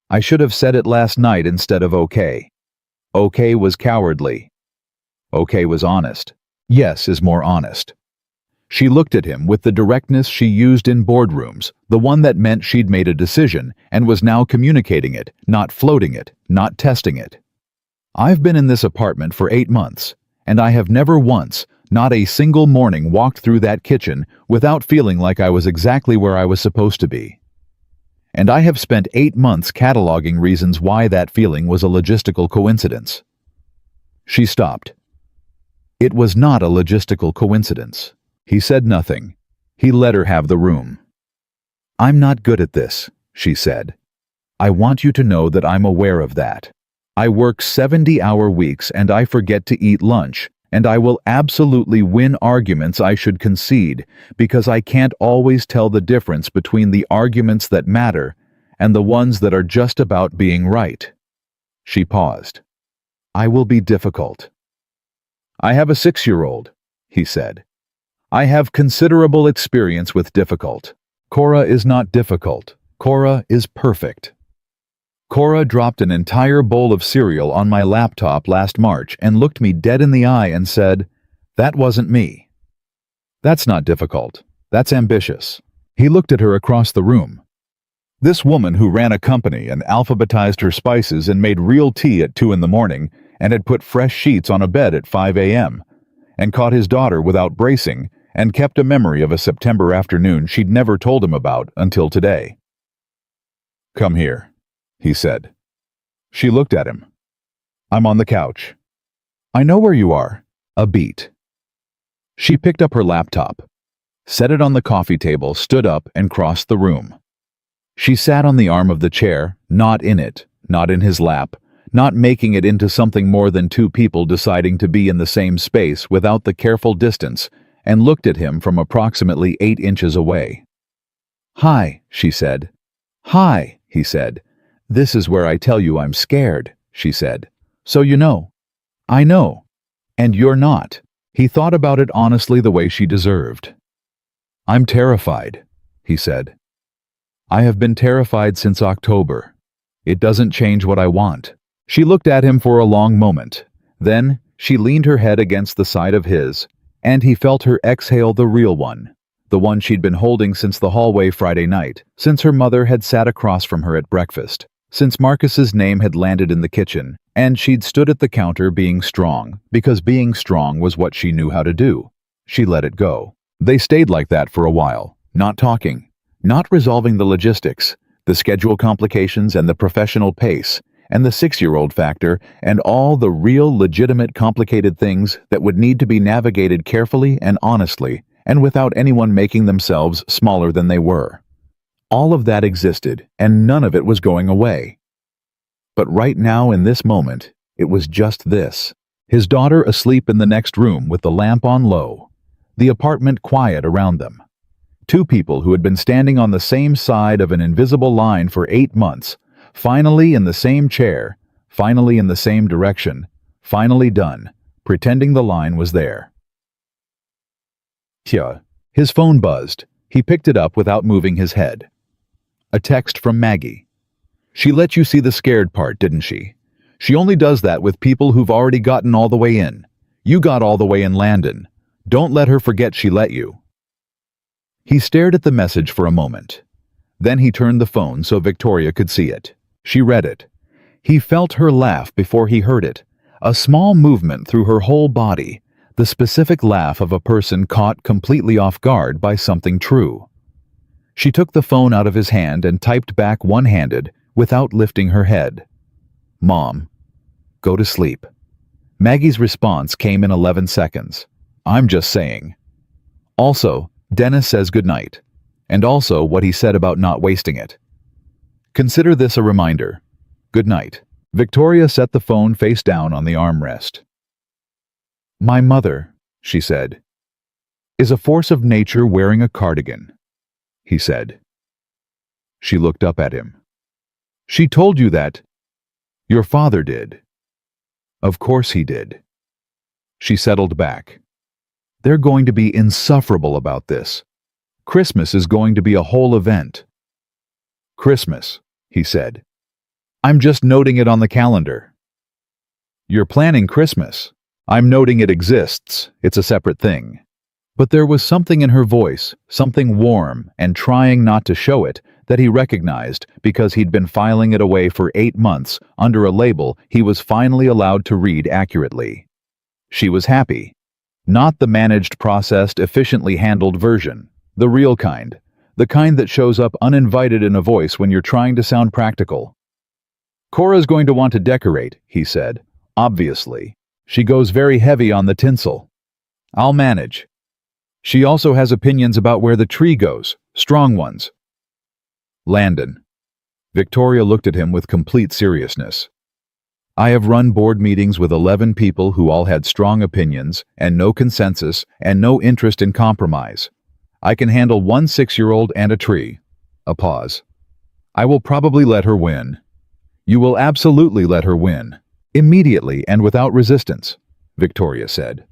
"I should have said it last night instead of okay. Okay was cowardly. Okay was honest. Yes is more honest." She looked at him with the directness she used in boardrooms, the one that meant she'd made a decision and was now communicating it, not floating it, not testing it. "I've been in this apartment for 8 months, and I have never once, not a single morning, walked through that kitchen without feeling like I was exactly where I was supposed to be. And I have spent 8 months cataloging reasons why that feeling was a logistical coincidence." She stopped. "It was not a logistical coincidence." He said nothing. He let her have the room. "I'm not good at this," she said. "I want you to know that I'm aware of that. I work 70-hour weeks and I forget to eat lunch, and I will absolutely win arguments I should concede because I can't always tell the difference between the arguments that matter and the ones that are just about being right." She paused. "I will be difficult." "I have a 6-year-old," he said. "I have considerable experience with difficult. Cora is not difficult. Cora is perfect." Cora dropped an entire bowl of cereal on my laptop last March and looked me dead in the eye and said, "That wasn't me." "That's not difficult. That's ambitious." He looked at her across the room. This woman who ran a company and alphabetized her spices and made real tea at 2 in the morning and had put fresh sheets on a bed at 5 a.m. and caught his daughter without bracing and kept a memory of a September afternoon she'd never told him about until today. "Come here," he said. She looked at him. "I'm on the couch." "I know where you are." A beat. She picked up her laptop, set it on the coffee table, stood up, and crossed the room. She sat on the arm of the chair, not in it, not in his lap, not making it into something more than two people deciding to be in the same space without the careful distance, and looked at him from approximately 8 inches away. "Hi," she said. "Hi," he said. "This is where I tell you I'm scared," she said. "So you know." "I know. And you're not." He thought about it honestly the way she deserved. "I'm terrified," he said. "I have been terrified since October. It doesn't change what I want." She looked at him for a long moment. Then she leaned her head against the side of his, and he felt her exhale the real one, the one she'd been holding since the hallway Friday night, since her mother had sat across from her at breakfast, since Marcus's name had landed in the kitchen, and she'd stood at the counter being strong, because being strong was what she knew how to do. She let it go. They stayed like that for a while, not talking, not resolving the logistics, the schedule complications and the professional pace, and the 6-year-old factor, and all the real, legitimate, complicated things that would need to be navigated carefully and honestly, and without anyone making themselves smaller than they were. All of that existed, and none of it was going away. But right now, in this moment, it was just this. His daughter asleep in the next room with the lamp on low. The apartment quiet around them. Two people who had been standing on the same side of an invisible line for 8 months, finally in the same chair, finally in the same direction, finally done, pretending the line was there. Tja, his phone buzzed. He picked it up without moving his head. A text from Maggie. "She let you see the scared part, didn't she? She only does that with people who've already gotten all the way in. You got all the way in, Landon. Don't let her forget she let you." He stared at the message for a moment. Then he turned the phone so Victoria could see it. She read it. He felt her laugh before he heard it, a small movement through her whole body, the specific laugh of a person caught completely off guard by something true. She took the phone out of his hand and typed back one-handed, without lifting her head. "Mom, go to sleep." Maggie's response came in 11 seconds. "I'm just saying." Also, Dennis says goodnight, and also what he said about not wasting it. Consider this a reminder. Good night. Victoria set the phone face down on the armrest. "My mother," she said, "is a force of nature wearing a cardigan," he said. She looked up at him. "She told you that?" "Your father did." "Of course he did." She settled back. "They're going to be insufferable about this. Christmas is going to be a whole event." "Christmas," he said. "I'm just noting it on the calendar." "You're planning Christmas. I'm noting it exists. It's a separate thing." But there was something in her voice, something warm and trying not to show it, that he recognized because he'd been filing it away for 8 months under a label he was finally allowed to read accurately. She was happy. Not the managed, processed, efficiently handled version. The real kind. The kind that shows up uninvited in a voice when you're trying to sound practical. "Cora's going to want to decorate," he said. "Obviously. She goes very heavy on the tinsel." "I'll manage." She also has opinions about where the tree goes, strong ones. Landon. Victoria looked at him with complete seriousness. I have run board meetings with 11 people who all had strong opinions and no consensus and no interest in compromise. I can handle one 6-year-old and a tree. A pause. I will probably let her win. You will absolutely let her win. Immediately and without resistance, Victoria said.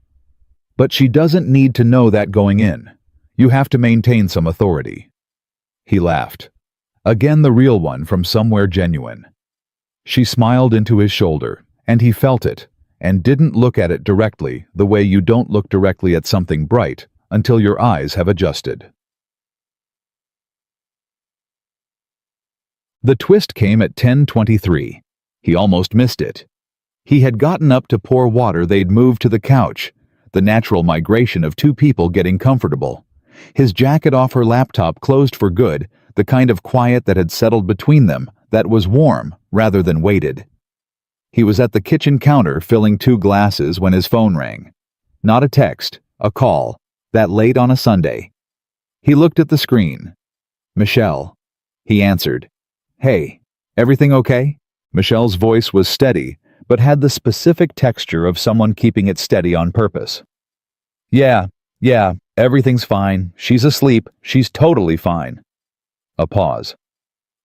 But she doesn't need to know that going in. You have to maintain some authority. He laughed. Again the real one from somewhere genuine. She smiled into his shoulder, and he felt it, and didn't look at it directly the way you don't look directly at something bright until your eyes have adjusted. The twist came at 10:23. He almost missed it. He had gotten up to pour water. They'd moved to the couch, the natural migration of two people getting comfortable. His jacket off her laptop closed for good, the kind of quiet that had settled between them, that was warm rather than weighted. He was at the kitchen counter filling 2 glasses when his phone rang. Not a text, a call, that late on a Sunday. He looked at the screen. Michelle. He answered. Hey, everything okay? Michelle's voice was steady, but had the specific texture of someone keeping it steady on purpose. Yeah, everything's fine. She's asleep. She's totally fine. A pause.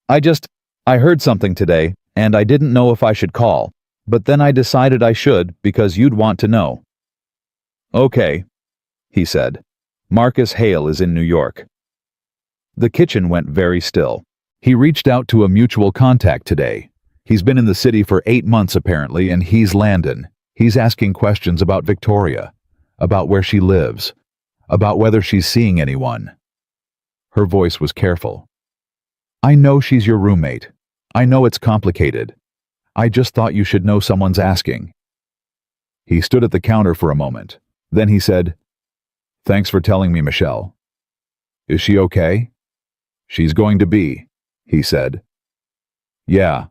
I heard something today, and I didn't know if I should call, but then I decided I should because you'd want to know. Okay, he said. Marcus Hale is in New York. The kitchen went very still. He reached out to a mutual contact today. He's been in the city for 8 months apparently, and he's Landon. He's asking questions about Victoria, about where she lives, about whether she's seeing anyone. Her voice was careful. I know she's your roommate. I know it's complicated. I just thought you should know someone's asking. He stood at the counter for a moment. Then he said, Thanks for telling me, Michelle. Is she okay? She's going to be, he said. Yeah.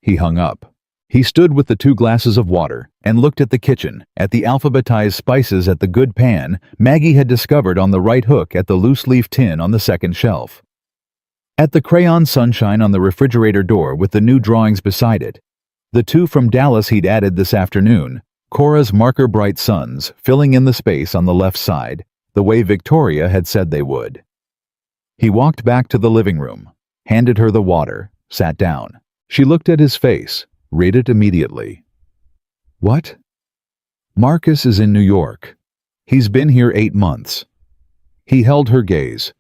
He hung up. He stood with the 2 glasses of water and looked at the kitchen, at the alphabetized spices at the good pan Maggie had discovered on the right hook at the loose-leaf tin on the second shelf. At the crayon sunshine on the refrigerator door with the new drawings beside it. The 2 from Dallas he'd added this afternoon, Cora's marker bright suns filling in the space on the left side, the way Victoria had said they would. He walked back to the living room, handed her the water, sat down. She looked at his face, read it immediately. What? Marcus is in New York. He's been here 8 months. He held her gaze.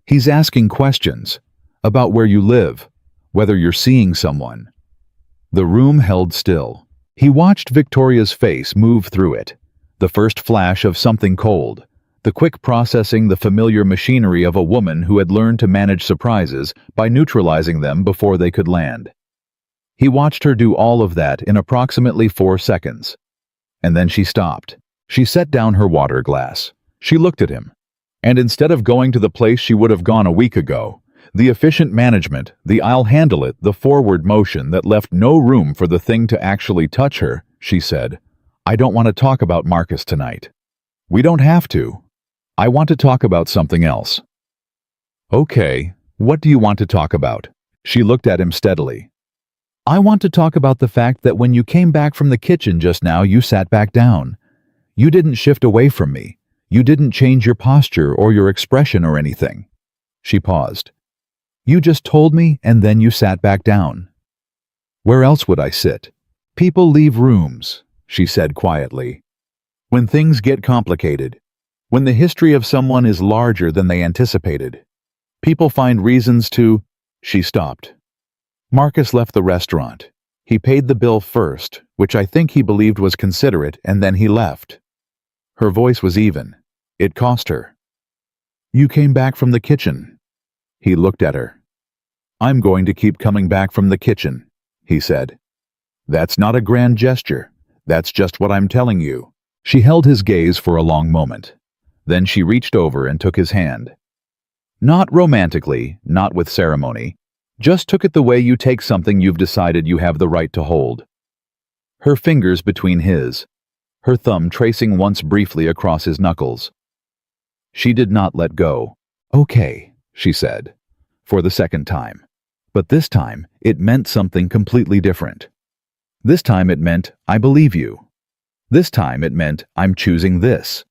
He's asking questions. About where you live, whether you're seeing someone. The room held still. He watched Victoria's face move through it, the first flash of something cold, the quick processing the familiar machinery of a woman who had learned to manage surprises by neutralizing them before they could land. He watched her do all of that in approximately 4 seconds. And then she stopped. She set down her water glass. She looked at him. And instead of going to the place she would have gone a week ago, the efficient management, the I'll handle it, the forward motion that left no room for the thing to actually touch her, she said, I don't want to talk about Marcus tonight. We don't have to. I want to talk about something else. Okay, what do you want to talk about? She looked at him steadily. I want to talk about the fact that when you came back from the kitchen just now, you sat back down. You didn't shift away from me. You didn't change your posture or your expression or anything. She paused. You just told me and then you sat back down. Where else would I sit? People leave rooms, she said quietly. When things get complicated, when the history of someone is larger than they anticipated, people find reasons to... She stopped. Marcus left the restaurant. He paid the bill first, which I think he believed was considerate, and then he left. Her voice was even. It cost her. You came back from the kitchen. He looked at her. I'm going to keep coming back from the kitchen, he said. That's not a grand gesture. That's just what I'm telling you. She held his gaze for a long moment. Then she reached over and took his hand. Not romantically, not with ceremony. Just took it the way you take something you've decided you have the right to hold. Her fingers between his, her thumb tracing once briefly across his knuckles. She did not let go. "Okay," she said, for the second time. But this time, it meant something completely different. This time it meant, "I believe you." This time it meant, "I'm choosing this."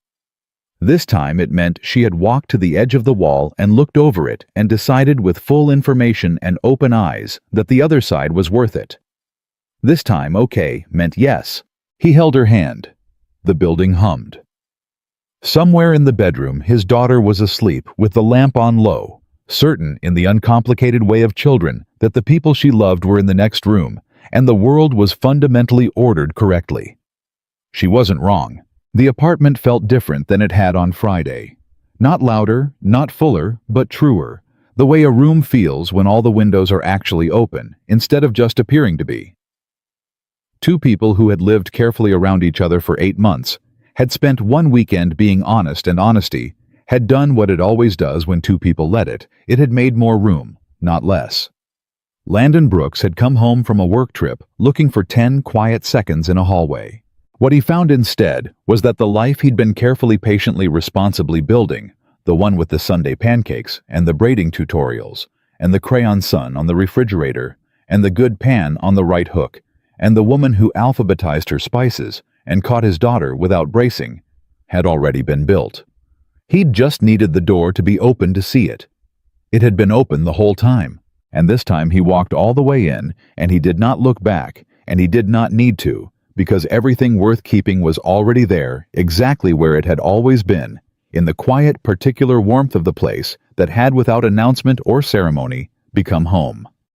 This time it meant she had walked to the edge of the wall and looked over it and decided with full information and open eyes that the other side was worth it. This time okay meant yes. He held her hand. The building hummed. Somewhere in the bedroom, his daughter was asleep with the lamp on low, certain in the uncomplicated way of children that the people she loved were in the next room and the world was fundamentally ordered correctly. She wasn't wrong. The apartment felt different than it had on Friday. Not louder, not fuller, but truer, the way a room feels when all the windows are actually open, instead of just appearing to be. Two people who had lived carefully around each other for 8 months, had spent one weekend being honest, and honesty had done what it always does when two people let it. It had made more room, not less. Landon Brooks had come home from a work trip looking for 10 quiet seconds in a hallway. What he found instead was that the life he'd been carefully, patiently, responsibly building, the one with the Sunday pancakes and the braiding tutorials, and the crayon sun on the refrigerator, and the good pan on the right hook, and the woman who alphabetized her spices and caught his daughter without bracing, had already been built. He'd just needed the door to be open to see it. It had been open the whole time, and this time he walked all the way in, and he did not look back, and he did not need to, because everything worth keeping was already there, exactly where it had always been, in the quiet, particular warmth of the place that had, without announcement or ceremony, become home.